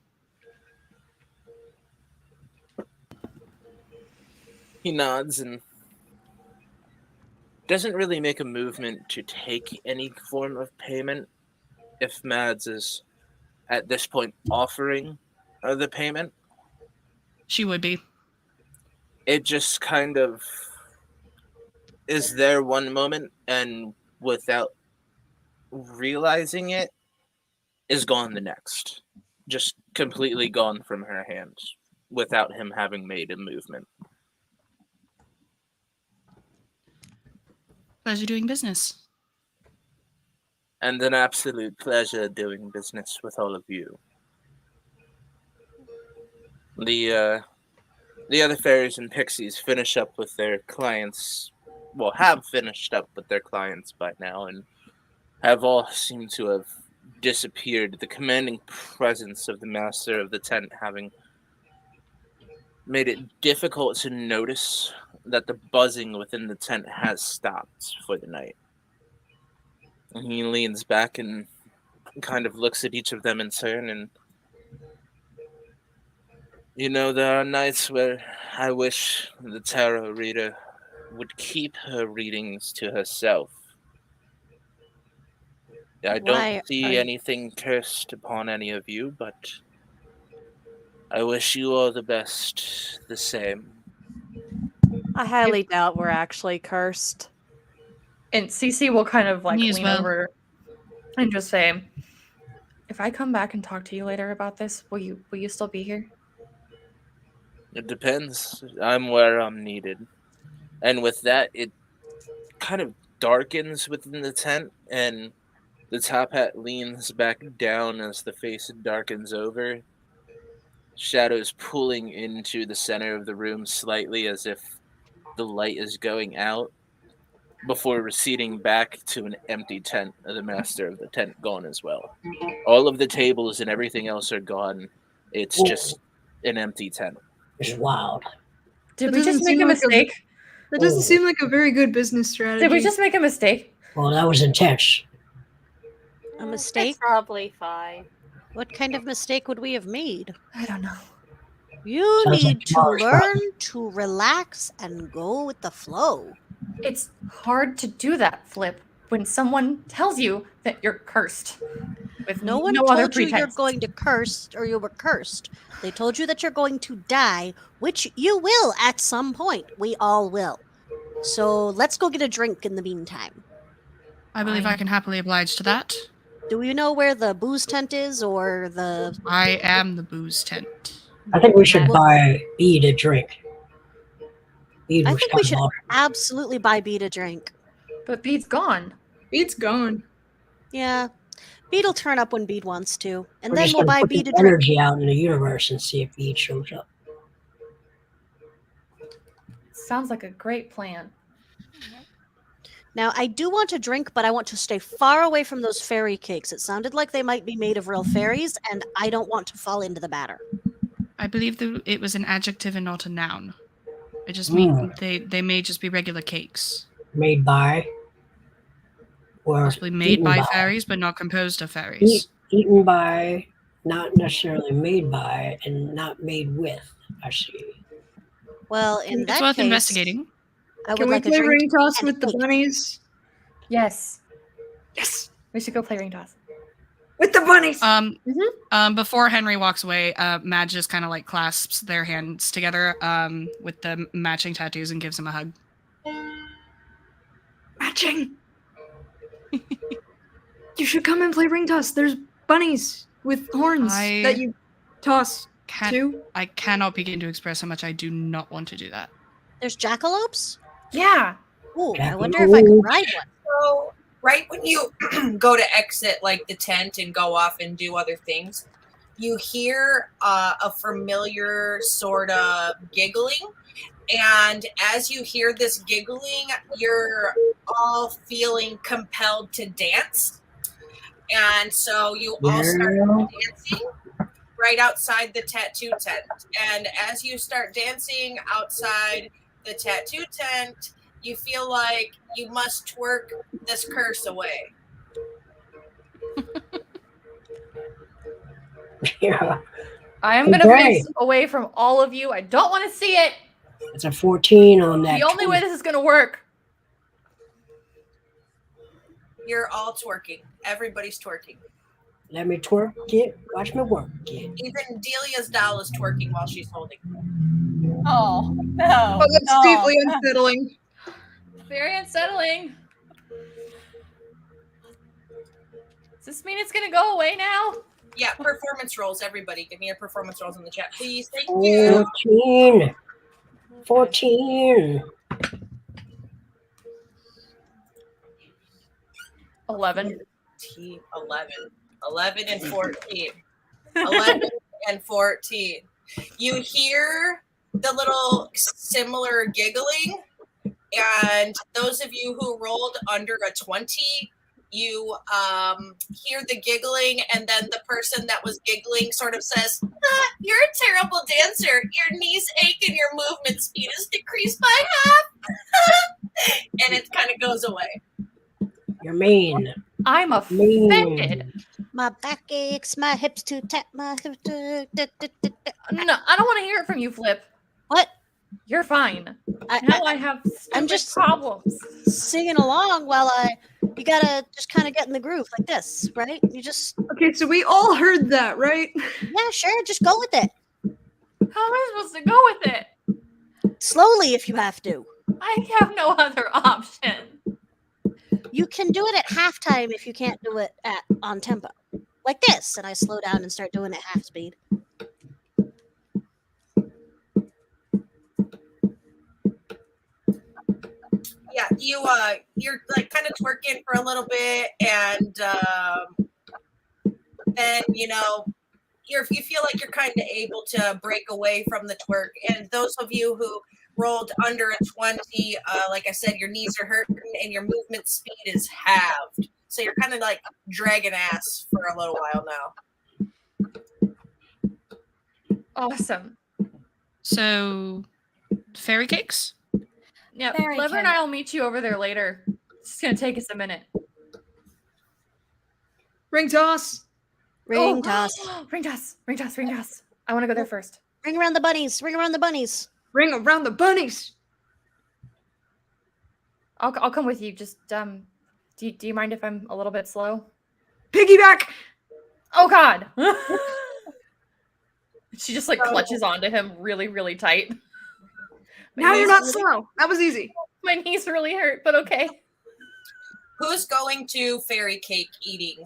He nods and doesn't really make a movement to take any form of payment if Mads is at this point offering the payment. She would be. It just kind of is there one moment and without realizing it is gone the next. Just completely gone from her hands without him having made a movement. Pleasure doing business. And an absolute pleasure doing business with all of you. The other fairies and pixies finish up with their clients, well, have finished up with their clients by now, and have all seemed to have disappeared, the commanding presence of the master of the tent having made it difficult to notice that the buzzing within the tent has stopped for the night. And he leans back and kind of looks at each of them in turn, and you know, there are nights where I wish the tarot reader would keep her readings to herself. I Why don't see are you- anything cursed upon any of you, but I wish you all the best the same. I highly doubt we're actually cursed. And Cece will kind of like Me as lean well. over and just say, "If I come back and talk to you later about this, will you still be here?" It depends. I'm where I'm needed. And with that, it kind of darkens within the tent, and the top hat leans back down as the face darkens over. Shadows pulling into the center of the room slightly as if the light is going out, before receding back to an empty tent, the master of the tent gone as well. All of the tables and everything else are gone. It's just an empty tent. It's wild. Did That we just doesn't make seem a like mistake? That doesn't Oh. seem like a very good business strategy. Did we just make a mistake? Well, that was intense. A mistake? It's probably fine. What kind of mistake would we have made? I don't know. You Sounds like need to tomorrow's learn problem. to relax and go with the flow. It's hard to do that, Flip, when someone tells you that you're cursed. With No one other told you you're pretext. going to curse or you were cursed. They told you that you're going to die, which you will at some point. We all will. So let's go get a drink in the meantime. I believe I can happily oblige to that. Do you know where the booze tent is or the... I am the booze tent. I think we should Well- buy Bede a drink. Bede I was think we should kind of absolutely buy Bede a drink. But Bede's gone. Bede's gone. Yeah. Bede'll turn up when Bede wants to. And We're then just we'll gonna buy put Bede the a drink. energy out in the universe and see if Bede shows up. Sounds like a great plan. Now, I do want a drink, but I want to stay far away from those fairy cakes. It sounded like they might be made of real fairies, and I don't want to fall into the batter. I believe that it was an adjective and not a noun. It just they may just be regular cakes. Made by, or Possibly made eaten by fairies, but not composed of Eat, fairies. eaten by, not necessarily made by, and not made with. I see. Well, in It's that worth case, investigating. I would Can we like a play drink. ring toss and a with the cake. bunnies? Yes. Yes, We should go play ring toss. with the bunnies. Before Henry walks away, Mad just kind of like clasps their hands together with the matching tattoos and gives him a hug. Matching. You should come and play ring toss. There's bunnies with horns I that you toss too. I cannot begin to express how much I do not want to do that. There's jackalopes? Yeah. Ooh, I wonder if I could ride one. So right when you go to exit like the tent and go off and do other things, you hear a familiar sort of giggling. And as you hear this giggling, you're all feeling compelled to dance. And so you all start dancing right outside the tattoo tent. And as you start dancing outside the tattoo tent, you feel like you must twerk this curse away. Yeah, I am going to Okay. face away from all of you. I don't want to see it. it's a 14 on that. The only way this is going to work. You're all twerking. Everybody's twerking. Let me twerk it. Watch me work it. Even Delia's doll is twerking while she's holding. Oh, no. Oh, that's no. deeply unsettling. Very unsettling. Does this mean it's going to go away now? Yeah, performance rolls. Everybody, give me your performance rolls in the chat, please. Thank you. 14. 14. 11. 11 and 14. 11 and 14. You hear the little similar giggling, and those of you who rolled under a 20, you hear the giggling, and then the person that was giggling sort of says, "You're a terrible dancer. Your knees ache and your movement speed is decreased by half." And it kind of goes away. You're mean. I'm offended. My back aches, my hips too tight, my hips too... No, I don't want to hear it from you, Flip. What? You're fine. I Now I have stupid just- problems. singing along while you gotta just kind of get in the groove like this, right? You just, Okay, so we all heard that, right? yeah, sure, just go with it. How am I supposed to go with it? Slowly if you have to. I have no other option. You can do it at halftime if you can't do it on tempo. Like this, and I slow down and start doing it half speed. Yeah, you're like kind of twerking for a little bit, and then you feel like you're kind of able to break away from the twerk. And those of you who rolled under a 20, like I said, your knees are hurting and your movement speed is halved, so you're kind of like dragging ass for a little while now. Awesome. So, fairy cakes? Yeah, Fairy Lever and I cake. will meet you over there later. It's gonna take us a minute. Ring toss. Ring toss. Ring toss. Ring toss. Ring toss. I want to go there first. Ring around the bunnies. Ring around the bunnies. Ring around the bunnies. I'll come with you. Just do you mind if I'm a little bit slow? Piggyback. Oh God. She just like clutches onto him really, really tight. Now you're not slow. That was easy. My knees really hurt, but okay. Who's going to fairy cake eating?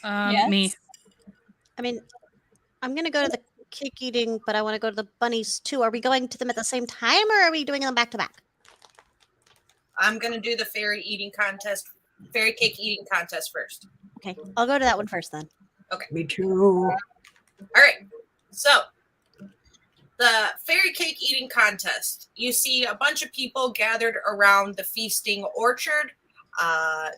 Yes. Me. I mean, I'm gonna go to the cake eating, but I want to go to the bunnies too. Are we going to them at the same time, or are we doing them back to back? I'm going to do the fairy cake eating contest first. Okay, I'll go to that one first then. Me too. All right. So, the fairy cake eating contest. You see a bunch of people gathered around the feasting orchard.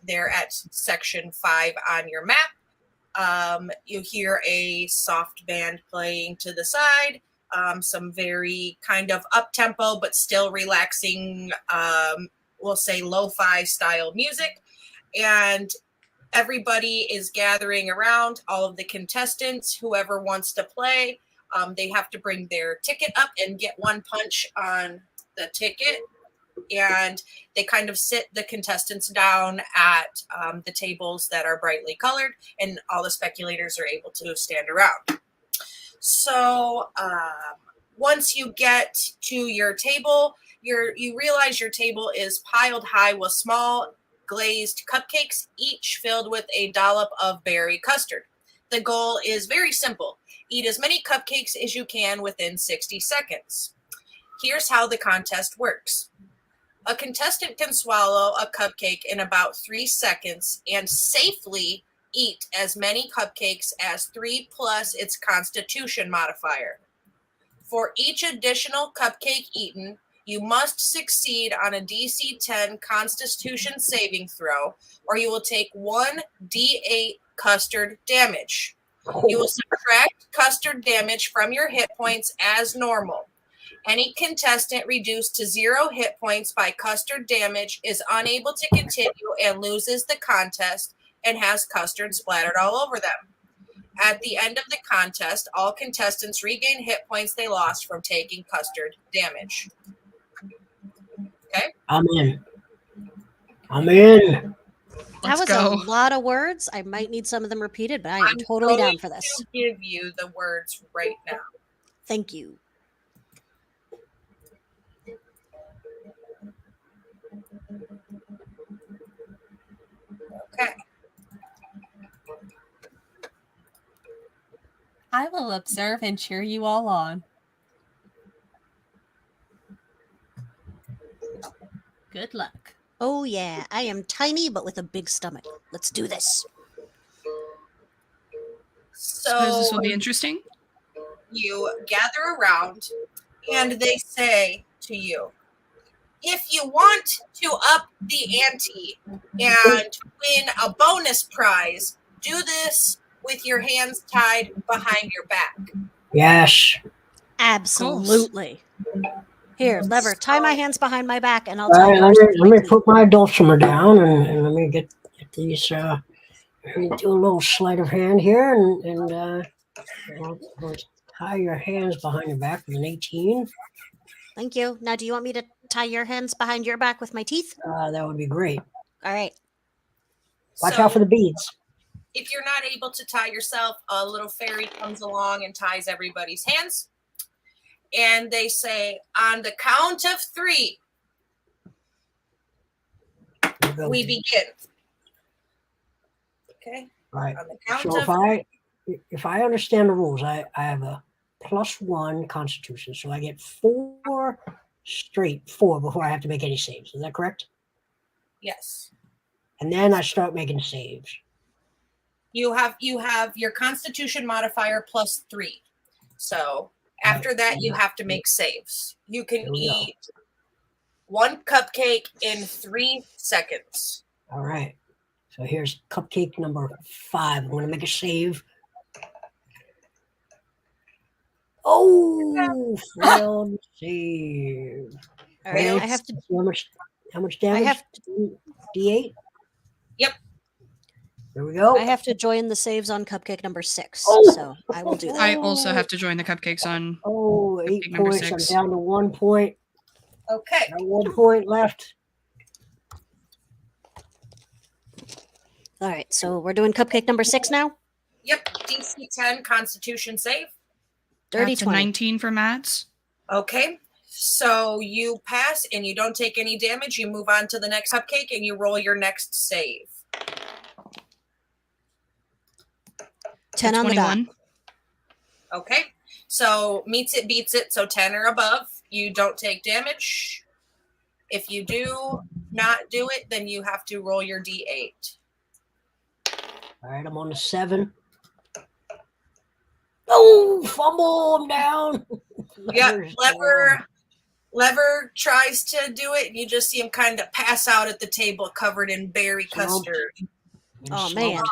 They're at section 5 on your map. You hear a soft band playing to the side. Some very kind of up-tempo but still relaxing, we'll say lo-fi style music. And everybody is gathering around, all of the contestants, whoever wants to play. They have to bring their ticket up and get one punch on the ticket. And they kind of sit the contestants down at the tables that are brightly colored, and all the speculators are able to stand around. So once you get to your table, you realize your table is piled high with small glazed cupcakes, each filled with a dollop of berry custard. The goal is very simple. Eat as many cupcakes as you can within 60 seconds. Here's how the contest works. A contestant can swallow a cupcake in about 3 seconds and safely eat as many cupcakes as 3 plus its constitution modifier. For each additional cupcake eaten, you must succeed on a DC 10 Constitution saving throw, or you will take 1 D8 custard damage. You will subtract custard damage from your hit points as normal. Any contestant reduced to 0 hit points by custard damage is unable to continue and loses the contest and has custard splattered all over them. At the end of the contest, all contestants regain hit points they lost from taking custard damage. Okay? I'm in. I'm in. That Let's was go. a lot of words. I might need some of them repeated, but I am totally down for this. I'm going to give you the words right now. Thank you. Okay. I will observe and cheer you all on. Good luck. Oh yeah, I am tiny but with a big stomach. Let's do this. Suppose this So will be interesting. you gather around and they say to you, if you want to up the ante and win a bonus prize, do this with your hands tied behind your back. Yes. Absolutely. Here, Lever, tie my hands behind my back and I'll All tie right, yours. let me put my dulcimer down and let me get these. Let me do a little sleight of hand here and we'll tie your hands behind your back with an 18. Thank you. Now, do you want me to tie your hands behind your back with my teeth? That would be great. All right. Watch out for the beads. If you're not able to tie yourself, a little fairy comes along and ties everybody's hands. And they say, on the count of 3, we begin. Okay? Right. On the count So of if I understand the rules, I have a +1 Constitution, so I get 4 straight 4 before I have to make any saves. Is that correct? Yes. And then I start making saves. You have your Constitution modifier +3. So after that, you have to make saves. You can Here we go. eat 1 cupcake in 3 seconds. All right. So here's cupcake number 5. I'm going to make a save. Oh, failed save. All right, I have to. How much damage? I have D8. Yep. Here we go. I have to join the saves on cupcake number 6, Oh! so I will do that. I also have to join the cupcakes on. Oh, 8 Cupcake number points. 6. I'm down to 1 point. Okay. Got 1 point left. All right, so we're doing cupcake number 6 now. Yep. DC 10 Constitution save. Dirty That's a 20. 19 for Mads. Okay. So you pass and you don't take any damage. You move on to the next cupcake and you roll your next save. 10 on the dot. 21. Okay. So meets it, beats it. So 10 or above. You don't take damage. If you do not do it, then you have to roll your D8. All right, I'm on the 7. Oh, fumble! I'm down. Yeah, Lever tries to do it. You just see him kind of pass out at the table covered in berry custard. Oh, man.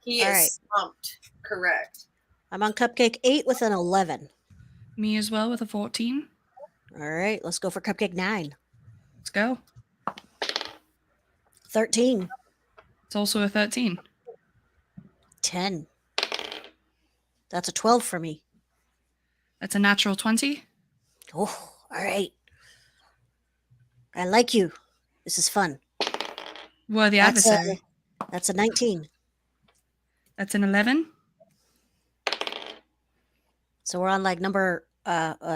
He All is right. slumped. Correct. I'm on cupcake 8 with an 11. Me as well with a 14. All right, let's go for cupcake 9. Let's go. 13. It's also a 13. 10. That's a 12 for me. That's a natural 20. Oh, all right. I like you. This is fun. Worthy That's adversary. That's a 19. That's an 11. So we're on like number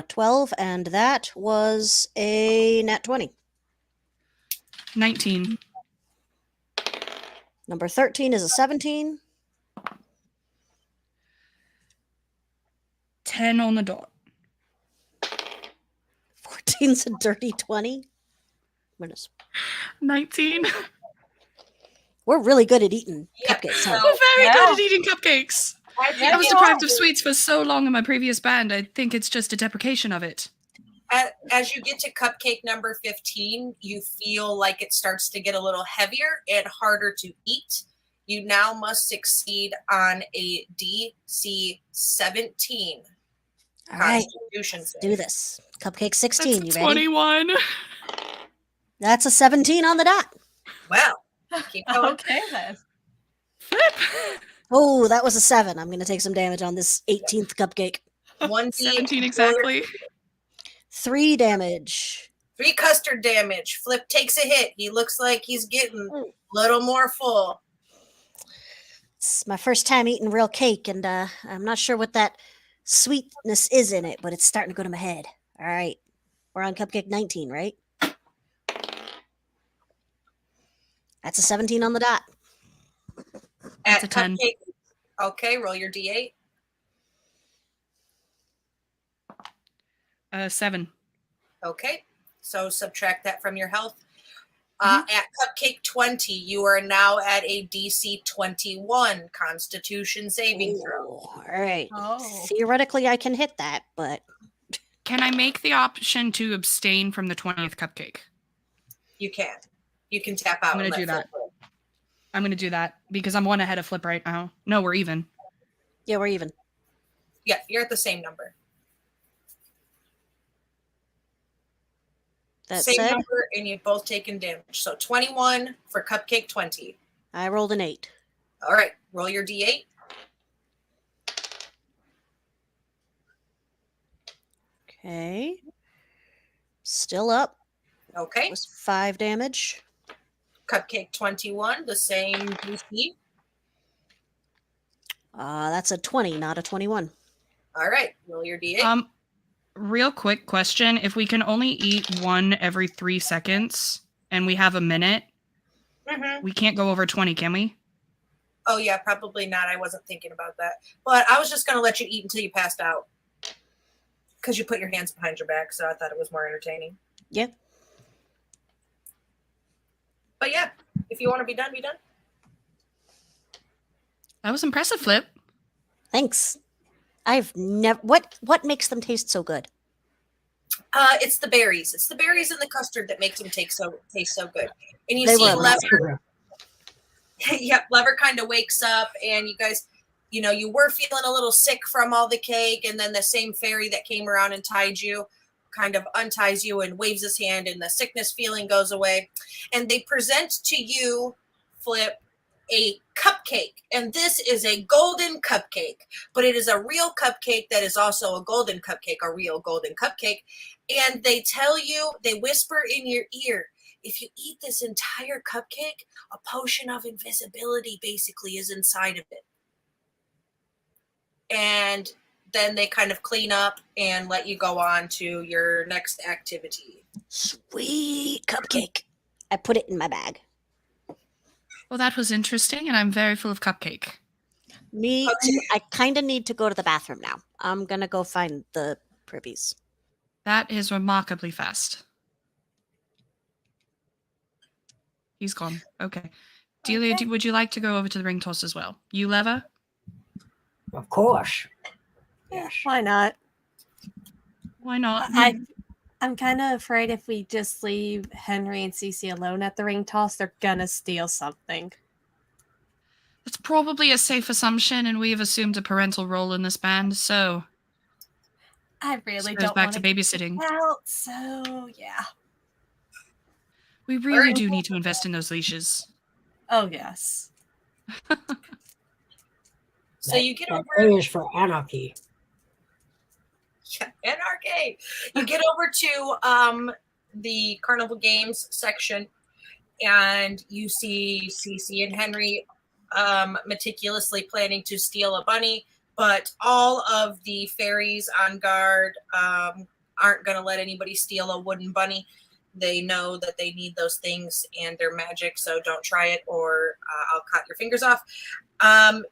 12, and that was a nat 20. 19. Number 13 is a 17. 10 on the dot. 14's a dirty 20. 19. We're really good at eating cupcakes. Huh? We're very good at eating cupcakes. I was you deprived are. of sweets for so long in my previous band. I think it's just a deprecation of it. As you get to cupcake number 15, you feel like it starts to get a little heavier and harder to eat. You now must succeed on a DC 17 All right, Constitution save. do this. Cupcake 16, That's you ready? 21. That's a 17 on the dot. Well, keep going. Okay then. Oh, that was a 7. I'm going to take some damage on this 18th cupcake. 17 exactly. 3 damage. 3 custard damage. Flip takes a hit. He looks like he's getting a little more full. It's my first time eating real cake, and I'm not sure what that sweetness is in it, but it's starting to go to my head. All right. We're on cupcake 19, right? That's a 17 on the dot. That's At a 10. cupcake. Okay, roll your D8. 7. Okay, so subtract that from your health. At cupcake 20, you are now at a DC 21 Constitution saving throw. All right. Oh. Theoretically, I can hit that, but Can I make the option to abstain from the 20th cupcake? You can. You can tap out. I'm and gonna do let that. Flip roll. I'm going to do that because I'm one ahead of Flip right now. No, we're even. yeah, we're even. Yeah, you're at the same number. That Same said, number, and you've both taken damage. So 21 for cupcake 20. I rolled an 8. All right, roll your D8. Okay. Still up. Okay, Was 5 damage. cupcake 21, the same DC. That's a 20, not a 21. All right, roll your D8. Real quick question. If we can only eat one every 3 seconds and we have a minute, we can't go over 20, can we? Oh, yeah, probably not. I wasn't thinking about that. But I was just going to let you eat until you passed out. Because you put your hands behind your back, so I thought it was more entertaining. Yeah. But yeah, if you want to be done, be done. That was impressive, Flip. Thanks. I've never. What makes them taste so good? It's the berries. It's the berries and the custard that makes them taste so good. And you They see were Lever. Yep, Lever kind of wakes up, and you guys, you were feeling a little sick from all the cake, and then the same fairy that came around and tied you kind of unties you and waves his hand, and the sickness feeling goes away. And they present to you, Flip, a cupcake. And this is a golden cupcake, but it is a real cupcake that is also a golden cupcake, a real golden cupcake. And they tell you, they whisper in your ear, if you eat this entire cupcake, a potion of invisibility basically is inside of it. And then they kind of clean up and let you go on to your next activity. Sweet cupcake. I put it in my bag. Well, that was interesting, and I'm very full of cupcake. Me too. I kind of need to go to the bathroom now. I'm going to go find the privies. That is remarkably fast. He's gone. Okay. Delia, would you like to go over to the ring toss as well? You, Leva? Of course. Yes. Why not? Why not? I'm kind of afraid if we just leave Henry and Cece alone at the ring toss, they're gonna steal something. That's probably a safe assumption, and we have assumed a parental role in this band, so... I really This goes don't back want to babysitting. Out, so yeah. We really do need to invest in those leashes. Oh yes. So you get over... A is for anarchy. Yeah, NRK. You get over to the Carnival Games section, and you see Cece and Henry meticulously planning to steal a bunny, but all of the fairies on guard aren't going to let anybody steal a wooden bunny. They know that they need those things, and they're magic, so don't try it, or I'll cut your fingers off.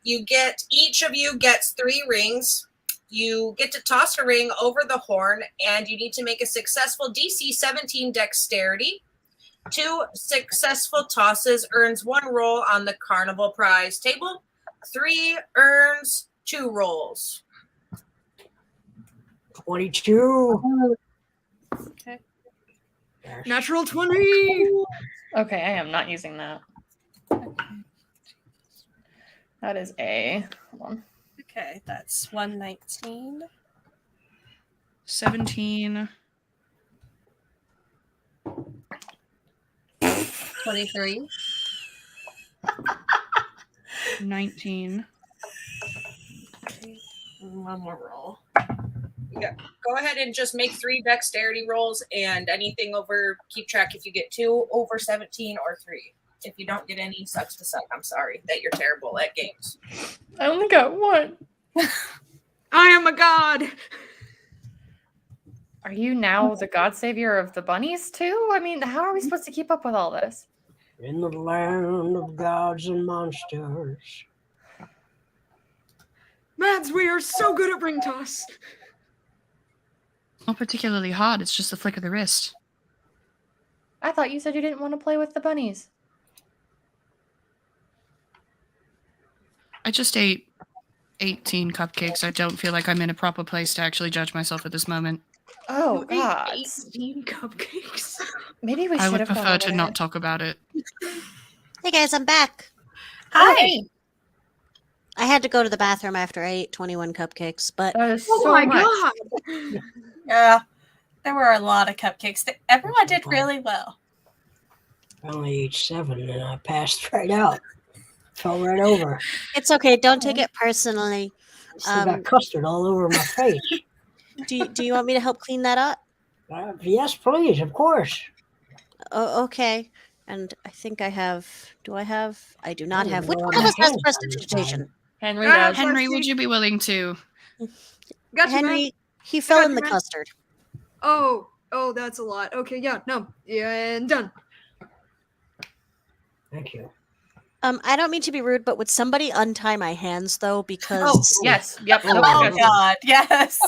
Each of you gets 3 rings. You get to toss a ring over the horn, and you need to make a successful DC 17 dexterity. 2 successful tosses earns 1 roll on the carnival prize table. 3 earns 2 rolls. 22. Okay. Natural 20. Okay, I am not using that. That is a... Hold on. Okay, that's 119. 17. 23. 19. One more roll. Yeah. Go ahead and just make 3 dexterity rolls, and anything over, keep track if you get 2 over 17 or 3. If you don't get any, sucks to suck. I'm sorry that you're terrible at games. I only got 1. I am a god. Are you now the god savior of the bunnies too? I mean, how are we supposed to keep up with all this? In the land of gods and monsters. Mads, we are so good at ring toss. Not particularly hard, it's just a flick of the wrist. I thought you said you didn't want to play with the bunnies. I just ate 18 cupcakes. I don't feel like I'm in a proper place to actually judge myself at this moment. Oh, You ate God. 18 cupcakes. Maybe we I should would have gone prefer over to there. not talk about it. Hey guys, I'm back. Hi. I had to go to the bathroom after I ate 21 cupcakes, but That is Oh so my much. god. Yeah, there were a lot of cupcakes. Everyone did really well. I only ate 7 and I passed right out. Fell right over. it's okay. Don't take it personally. Still got custard all over my face. Do you want me to help clean that up? Yes, please, of course. Oh, okay. And I think I have. Do I have? I do not Oh, have. you Which know one what of us my has hands prestidigitation? Henry Ah, does. Henry, Let's would see. you be willing to? Gotcha, man. Henry, he fell got in you, the man. custard. Oh, that's a lot. Okay, yeah, no. Yeah, and done. Thank you. I don't mean to be rude, but would somebody untie my hands though? Because Oh, yes. Yep. Oh, Nope, Oh gotcha. God, yes.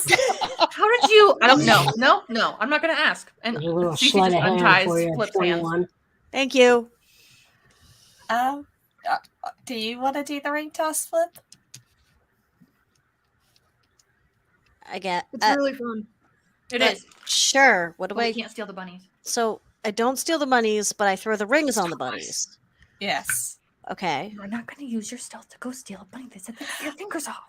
How did you? I don't know. No. I'm not going to ask. And There's a little Cece sleight just of hand unties for you. Flip's hands. 21. Thank you. Do you want to do the ring toss, Flip? I get. It's really fun. It is. Sure. What do But we I? can't steal the bunnies. So I don't steal the bunnies, but I throw the rings on the bunnies. Yes. Okay. We're not going to use your stealth to go steal a bunny that said your fingers off.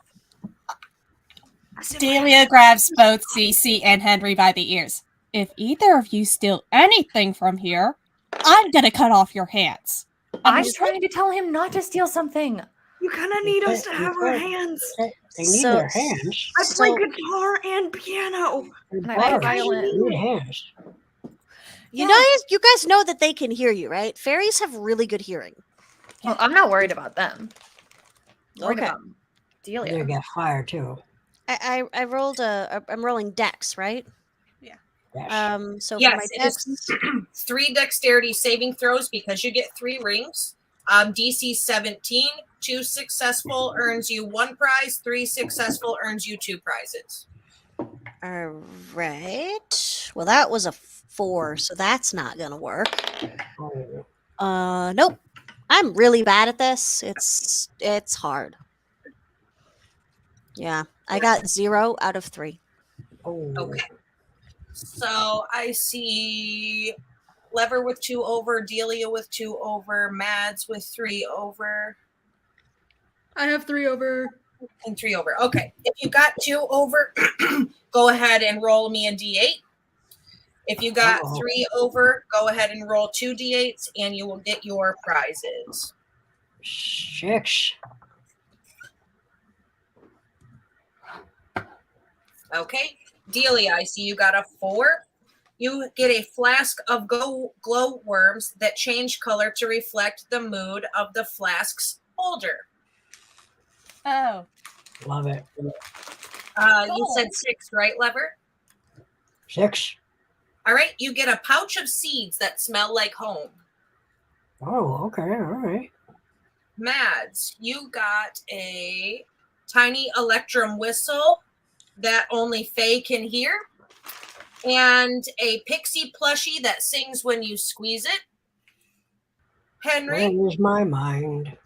Delia grabs both Cece and Henry by the ears. If either of you steal anything from here, I'm gonna cut off your hands. I'm trying to tell him not to steal something. You kind of need us to have our hands. They need their hands. I play guitar and piano. And I play violin. Need hands. You guys know that they can hear you, right? Fairies have really good hearing. Well, I'm not worried about them. I'm worried Okay. about Delia. They got fire too. I rolled I'm rolling dex, right? Yeah. Yes. So Yes, for my it dex, is 3 dexterity saving throws because you get 3 rings. DC 17, 2 successful earns you 1 prize, 3 successful earns you 2 prizes. all right. Well, that was a 4, so that's not gonna work. Oh. Nope. I'm really bad at this. It's hard. Yeah, I got 0 out of 3. Oh. Okay. So I see Lever with 2 over, Delia with 2 over, Mads with 3 over, I have 3 over. and 3 over. Okay. If you got 2 over, go ahead and roll me a d8. If you got 3 over, go ahead and roll 2 d8s, and you will get your prizes. 6. Okay. Delia, I see you got a 4. You get a flask of glow worms that change color to reflect the mood of the flask's holder. Oh. Love it. You said 6, right, Lever? 6. All right. You get a pouch of seeds that smell like home. Oh, okay, all right. Mads, you got a tiny electrum whistle that only Faye can hear, and a pixie plushie that sings when you squeeze it. Henry, Where's my mind?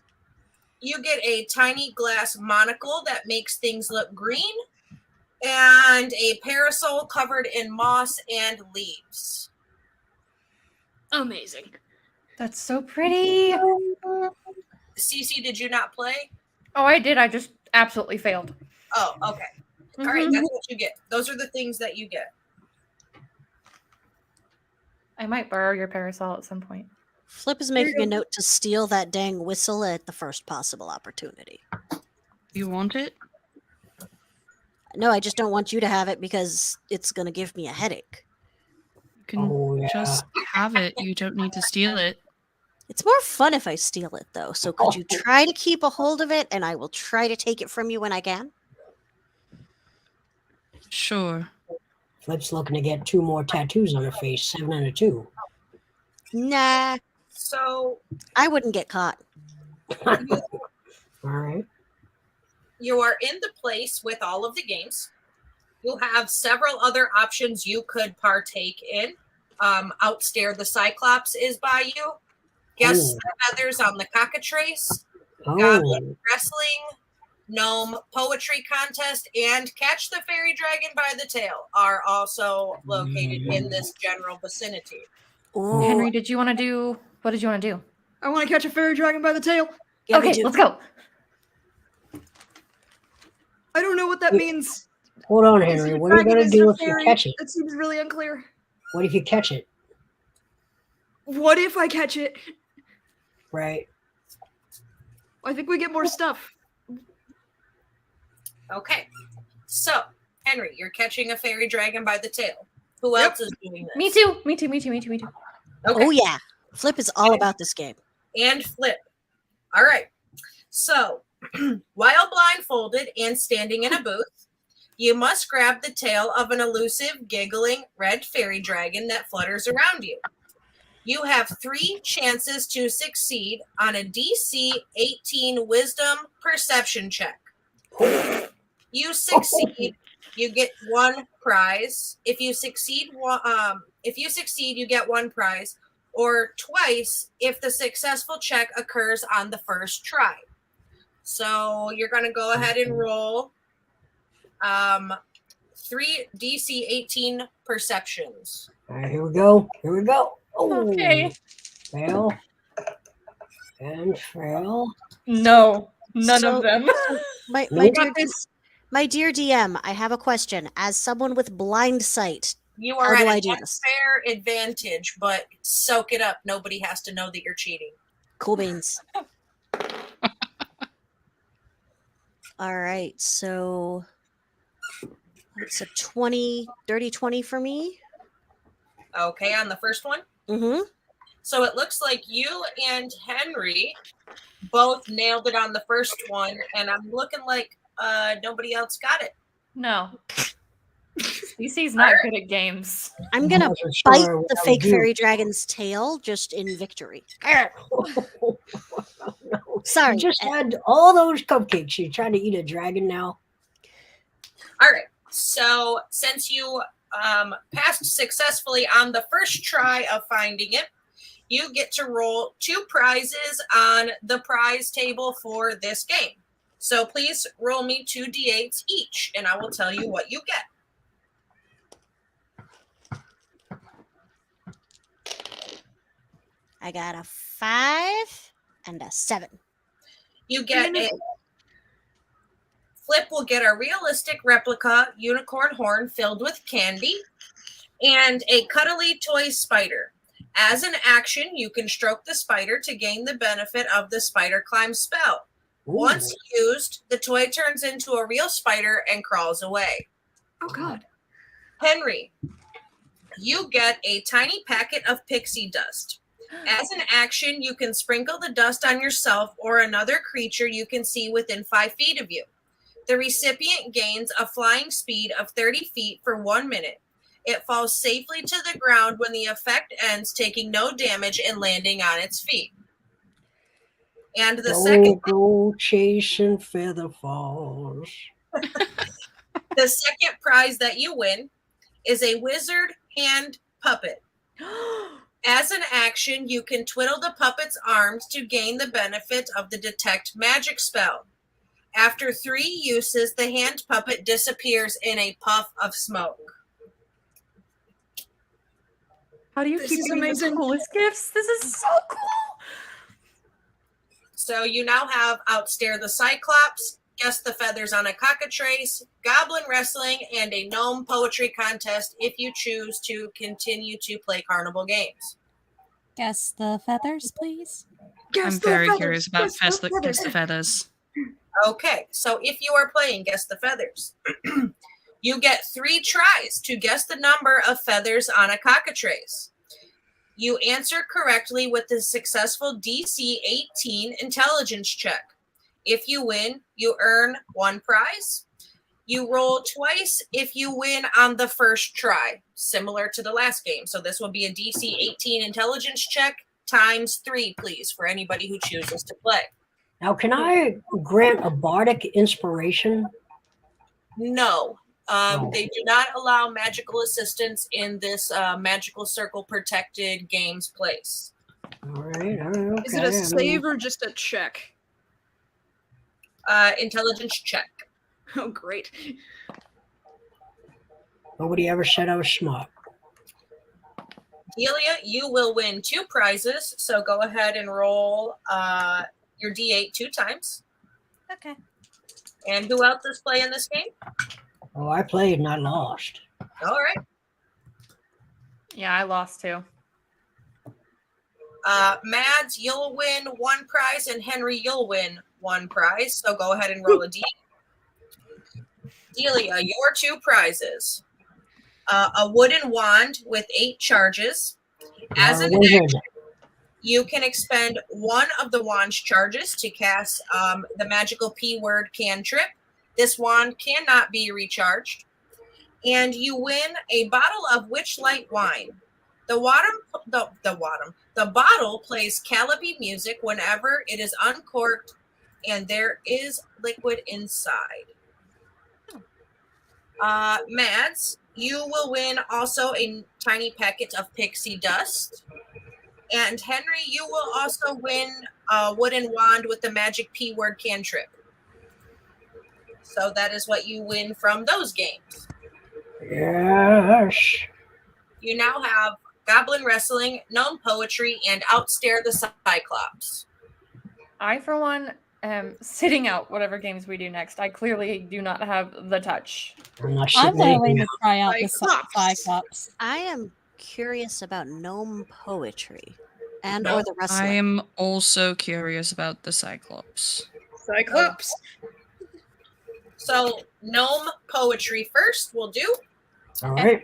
you get a tiny glass monocle that makes things look green, and a parasol covered in moss and leaves. Amazing. That's so pretty. Cece, did you not play? Oh, I did. I just absolutely failed. Oh, okay. All right, that's what you get. Those are the things that you get. I might borrow your parasol at some point. Flip is making a note to steal that dang whistle at the first possible opportunity. You want it? No, I just don't want you to have it because it's going to give me a headache. You can Oh, yeah. just have it. You don't need to steal it. It's more fun if I steal it, though. So could you try to keep a hold of it, and I will try to take it from you when I can? Sure. Flip's looking to get 2 more tattoos on her face. 7 and a 2. Nah, So I wouldn't get caught. All right. you are in the place with all of the games. You'll have several other options you could partake in. Outstare the Cyclops is by you. Guess Ooh. the feathers on the cockatrice. Oh, Goblin wrestling, gnome poetry contest, and catch the fairy dragon by the tail are also located in this general vicinity. Ooh, Henry, did you want to do? What did you want to do? I want to catch a fairy dragon by the tail. yeah, we Okay, do. let's go. I don't know what that means. hold on, Is Henry. it a What are you dragon? going to Is it do a if you fairy? catch it? That seems really unclear. What if you catch it? What if I catch it? Right. I think we get more stuff. Okay, so Henry, you're catching a fairy dragon by the tail. Who else is doing this? Me too. Me too. Me too. Me too. Me too. Okay. Oh, yeah. Flip is all about this game. And Flip. All right. So, while blindfolded and standing in a booth, you must grab the tail of an elusive, giggling red fairy dragon that flutters around you. You have 3 chances to succeed on a DC 18 Wisdom Perception check. You succeed, you get 1 prize. If you succeed, you get 1 prize, or twice if the successful check occurs on the first try. So you're going to go ahead and roll 3 DC 18 perceptions. All right, here we go. Here we go. Oh, Okay. Fail. And Phil. No, none So- of them. My Nope. dear DM, I have a question. As someone with blind sight, You How are do at I an do this? unfair advantage, but soak it up. Nobody has to know that you're cheating. cool beans. All right, so it's a 20, dirty 20 for me. Okay, on the first one. Mm-hmm. So it looks like you and Henry both nailed it on the first one, and I'm looking like nobody else got it. No. CC's not good at games. I'm gonna wasn't bite sure what the I would fake do. fairy dragon's tail just in victory. No. Sorry. You just had all those cupcakes. You're trying to eat a dragon now? All right. So since you passed successfully on the first try of finding it, you get to roll 2 prizes on the prize table for this game. So please roll me 2 d8s each, and I will tell you what you get. I got a 5 and a 7. You get a Flip will get a realistic replica unicorn horn filled with candy and a cuddly toy spider. As an action, you can stroke the spider to gain the benefit of the spider climb spell. Once used, the toy turns into a real spider and crawls away. Oh God. Henry, you get a tiny packet of pixie dust. As an action, you can sprinkle the dust on yourself or another creature you can see within 5 feet of you. The recipient gains a flying speed of 30 feet for 1 minute. It falls safely to the ground when the effect ends, taking no damage and landing on its feet. And the second go chasing feather falls. the second prize that you win is a wizard hand puppet. As an action, you can twiddle the puppet's arms to gain the benefit of the detect magic spell. After 3 uses, the hand puppet disappears in a puff of smoke. How do you This keep is getting the amazing. coolest gifts? This is so cool. So you now have Outstare the Cyclops, Guess the Feathers on a Cockatrice, Goblin Wrestling, and a Gnome Poetry Contest if you choose to continue to play carnival games. Guess the feathers, please. I'm very curious about Guess the Feathers. Okay, so if you are playing Guess the Feathers, you get 3 tries to guess the number of feathers on a cockatrice. You answer correctly with a successful DC 18 intelligence check. If you win, you earn 1 prize. You roll twice if you win on the first try, similar to the last game. So this will be a DC 18 intelligence check times 3, please, for anybody who chooses to play. Now, can I grant a bardic inspiration? No. Oh. They do not allow magical assistance in this magical circle protected games place. All right. Okay. Is it a save or just a check? Intelligence check. Oh, great. Nobody ever said I was smart. Delia, you will win 2 prizes, so go ahead and roll your D8 2 times. Okay. And who else is playing this game? Oh, I played and I lost. All right. Yeah, I lost too. Mads, you'll win 1 prize, and Henry, you'll win 1 prize. So go ahead and roll a D. Delia, your 2 prizes. A wooden wand with 8 charges. As an action, you can expend 1 of the wand's charges to cast the magical P-word cantrip. This wand cannot be recharged. And you win a bottle of Witchlight wine. The bottle plays Calliope music whenever it is uncorked, and there is liquid inside. Mads, you will win also a tiny packet of pixie dust. And Henry, you will also win a wooden wand with the magic P-word cantrip. So that is what you win from those games. Yes. You now have Goblin Wrestling, Gnome Poetry, and Outstare the Cyclops. I, for one, am sitting out whatever games we do next. I clearly do not have the touch. I'm not I'm sitting anything willing to out. try out the Cyclops. Cyclops. I am curious about gnome poetry and No, or the I wrestling. am also curious about the Cyclops. Cyclops. So gnome poetry first will do. All right.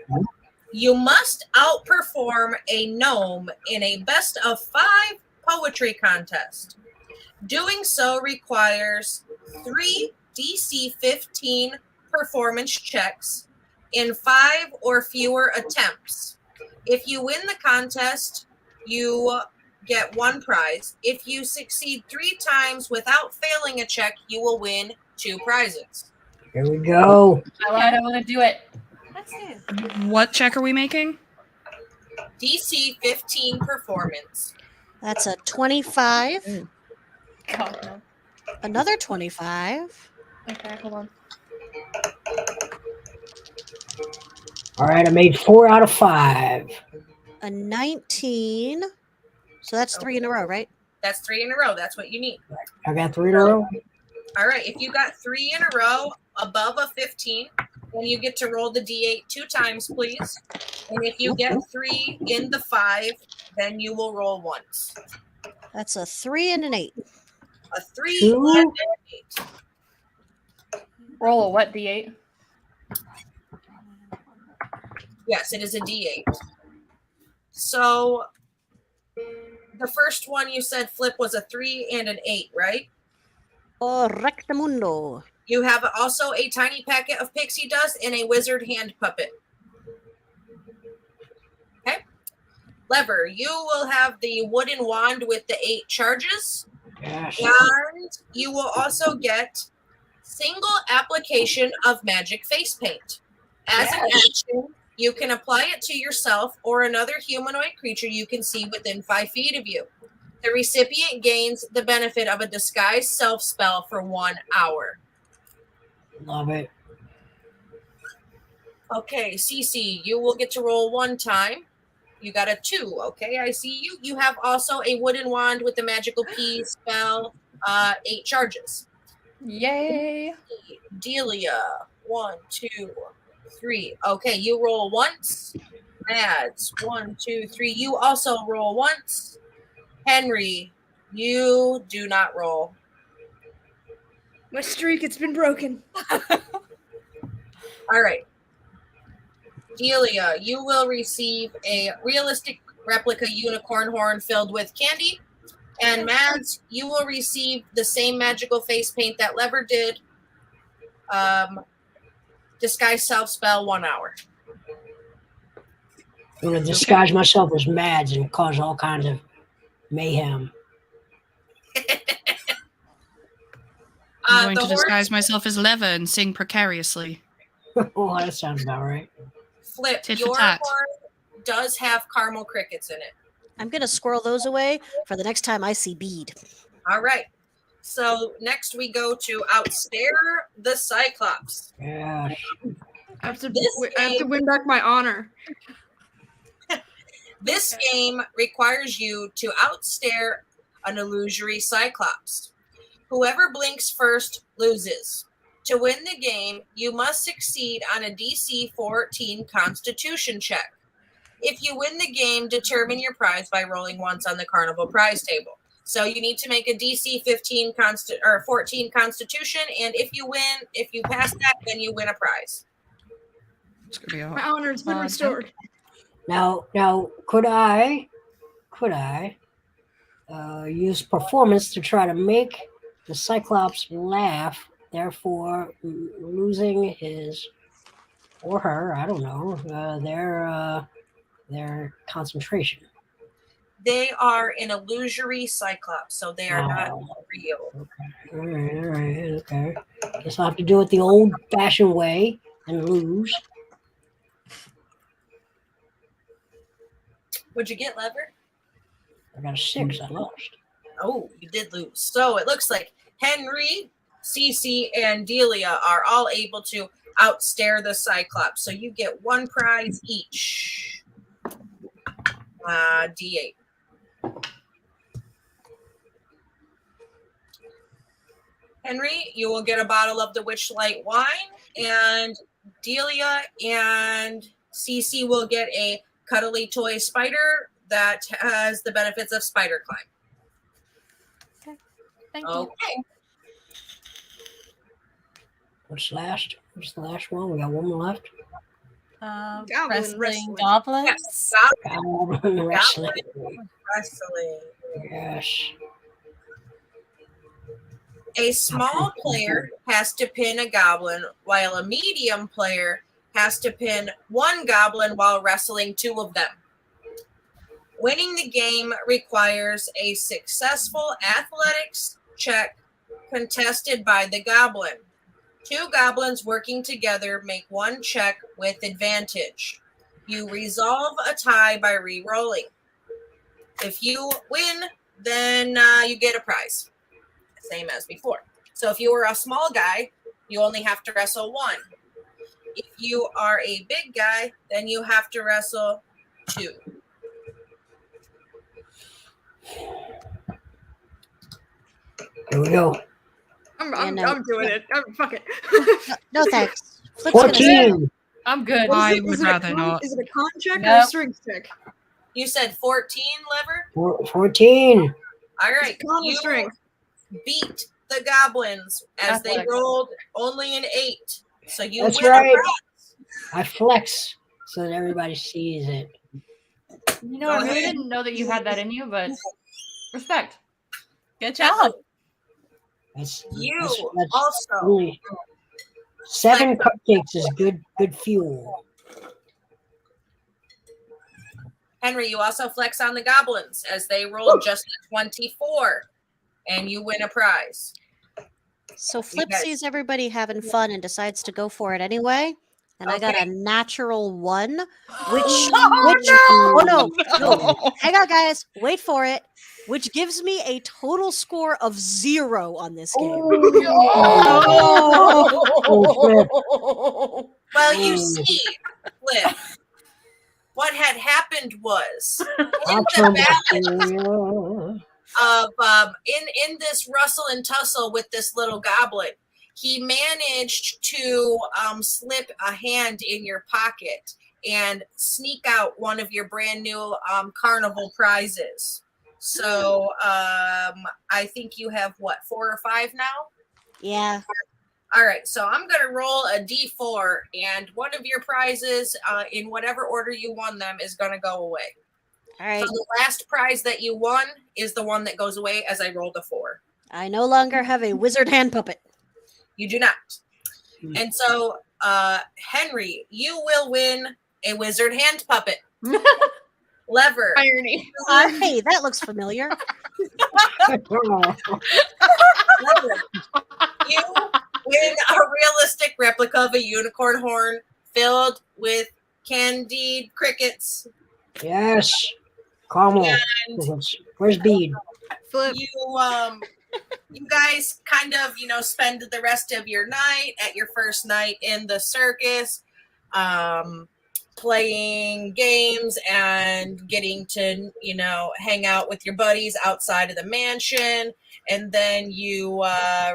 You must outperform a gnome in a best of 5 poetry contest. Doing so requires 3 DC 15 performance checks in 5 or fewer attempts. If you win the contest, you get 1 prize. If you succeed 3 times without failing a check, you will win 2 prizes. Here we go. I lied. I want to do it. What check are we making? DC 15 performance. That's a 25, God, no. another 25. Okay, hold on. All right, I made 4 out of 5. A 19. So that's 3 in a row, right? That's 3 in a row. That's what you need. I got 3 in a row. All right. If you got 3 in a row above a 15, then you get to roll the D8 2 times, please. And if you get 3 in the 5, then you will roll once. That's a 3 and an 8. A 3 Two. and an 8. Roll a what, D8? Yes, it is a D8. So the first one you said, Flip, was a 3 and an 8, right? Oh, rectamundo. You have also a tiny packet of pixie dust and a wizard hand puppet. Okay. Lever, you will have the wooden wand with the 8 charges. Yes. And you will also get single application of magic face paint. As an action, you can apply it to yourself or another humanoid creature you can see within 5 feet of you. The recipient gains the benefit of a disguise self spell for 1 hour. Love it. Okay, Cece, you will get to roll 1 time. You got a 2. Okay, I see you. You have also a wooden wand with the magical pea spell, 8 charges. Yay! Delia, 1, 2, 3. Okay, you roll once. Mads, 1, 2, 3. You also roll once. Henry, you do not roll. My streak, it's been broken. All right. Delia, you will receive a realistic replica unicorn horn filled with candy. And Mads, you will receive the same magical face paint that Lever did. Disguise self spell 1 hour. I'm going to disguise myself as Mads and cause all kinds of mayhem. I'm going The to horse, disguise myself as Lever and sing precariously. Oh, that sounds about right. Flip, Tit for your tat. horn does have caramel crickets in it. I'm going to squirrel those away for the next time I see bead. All right. So next we go to Outstare the Cyclops. Yeah. I have to This I have to game- win back my honor. This game requires you to outstare an illusory Cyclops. Whoever blinks first loses. To win the game, you must succeed on a DC 14 Constitution check. If you win the game, determine your prize by rolling once on the carnival prize table. So you need to make a DC 15 or 14 Constitution, and if you pass that, then you win a prize. It's gonna be a My honor has been hard restored. Now, could I use performance to try to make the Cyclops laugh, therefore losing his or her, I don't know, their concentration. They are an illusory Cyclops, so they are not Oh. real. All right, okay. Guess I'll have to do it the old-fashioned way and lose. What'd you get, Lever? I got a 6. I lost. Oh, you did lose. So it looks like Henry, Cece, and Delia are all able to outstare the Cyclops. So you get 1 prize each. D8. Henry, you will get a bottle of the Witchlight wine, and Delia and Cece will get a cuddly toy spider that has the benefits of spider climb. Thank you. Okay. What's last? What's the last one? We got one more left. Goblin wrestling. Goblins. Yes. Goblin wrestling. Wrestling. Yes. A small player has to pin a goblin, while a medium player has to pin one goblin while wrestling two of them. Winning the game requires a successful athletics check contested by the goblin. Two goblins working together make one check with advantage. You resolve a tie by re-rolling. If you win, then you get a prize. Same as before. So if you were a small guy, you only have to wrestle one. If you are a big guy, then you have to wrestle two. Here we go. I'm no. doing it. Fuck it. No thanks. Flip's gonna say- 14. I'm good. I Is would it a rather con- not. Is it a con check or a Nope. strength check? You said 14, Lever? 14. All right. Con or You strength? beat the goblins as they Athletics. rolled only an 8. So you That's win right. a prize. I flex so that everybody sees it. You know, I really didn't know that you had that in you, but respect. Good job. You that's also only 7 cupcakes is good fuel. Henry, you also flex on the goblins as they rolled just a 24, and you win a prize. So Flip guys- sees everybody having fun and decides to go for it anyway. And I got Okay. a natural 1, oh no, hang on guys, wait for it, which gives me a total score of 0 on this game. Well, you see, Flip, what had happened was in the battle in this rustle and tussle with this little goblin, he managed to slip a hand in your pocket and sneak out one of your brand new carnival prizes. So I think you have what, 4 or 5 now? Yeah. All right, so I'm going to roll a d4, and one of your prizes, in whatever order you won them, is going to go away. All right. So the last prize that you won is the one that goes away as I rolled a 4. I no longer have a wizard hand puppet. You do not. And so, Henry, you will win a wizard hand puppet. Lever. Irony. Hey, that looks familiar. Lever. You win a realistic replica of a unicorn horn filled with candied crickets. Yes. Caramel. And Where's Bead? Flip. you guys kind of, spend the rest of your night at your first night in the circus, playing games and getting to, hang out with your buddies outside of the mansion. And then you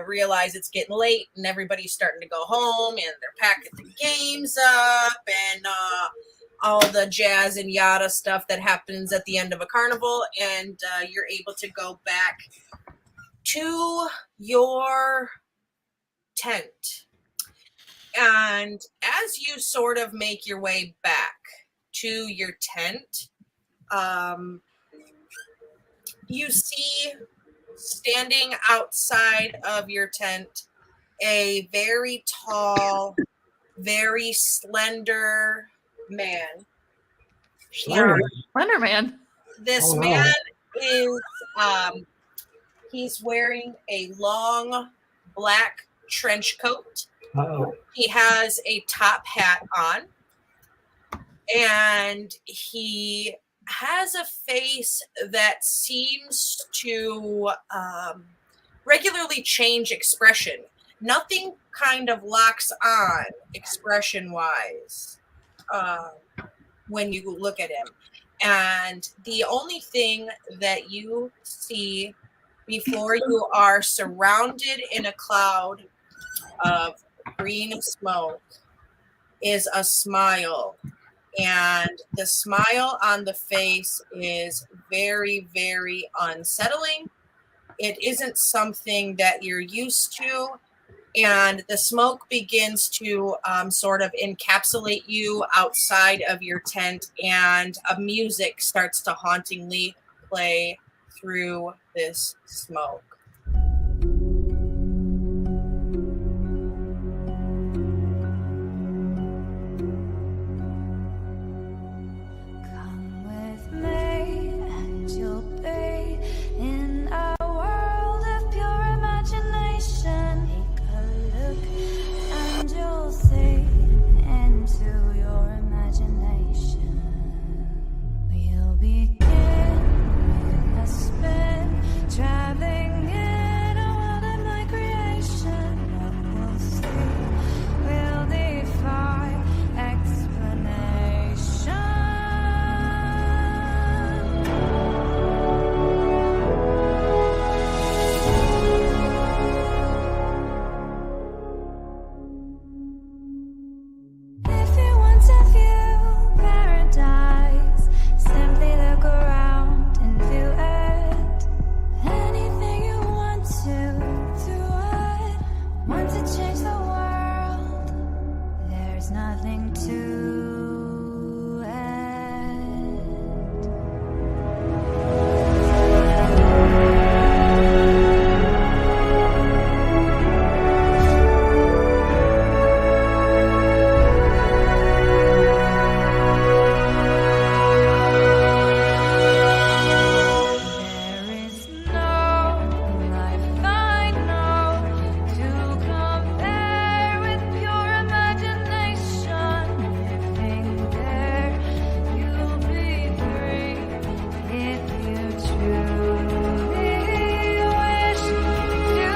realize it's getting late and everybody's starting to go home and they're packing the games up and all the jazz and yada stuff that happens at the end of a carnival. And you're able to go back to your tent. And as you sort of make your way back to your tent, you see standing outside of your tent a very tall, very slender man. Slender man. This man is he's wearing a long black trench coat. Uh-oh. He has a top hat on, and he has a face that seems to regularly change expression. Nothing kind of locks on expression-wise when you look at him. And the only thing that you see before you are surrounded in a cloud of green smoke is a smile. And the smile on the face is very, very unsettling. It isn't something that you're used to. And the smoke begins to sort of encapsulate you outside of your tent, and a music starts to hauntingly play through this smoke. Come with me and you'll be in a world of pure imagination. Take a look and you'll see into your imagination. We'll begin with a spin, traveling in a world of my creation. What we'll see will defy explanation. If you want to view paradise, simply look around and view it. Anything you want to do it. Want to change the world, there's nothing to it. There is no life I know to compare with pure imagination. Living there, you'll be free if you truly wish to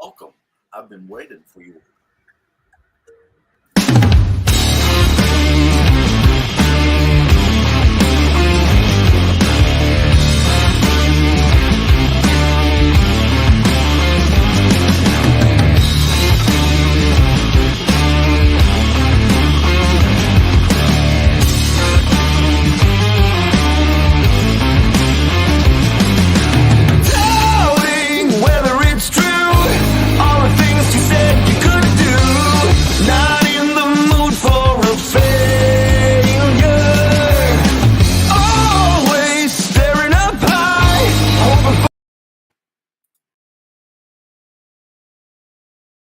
Welcome. I've been waiting for you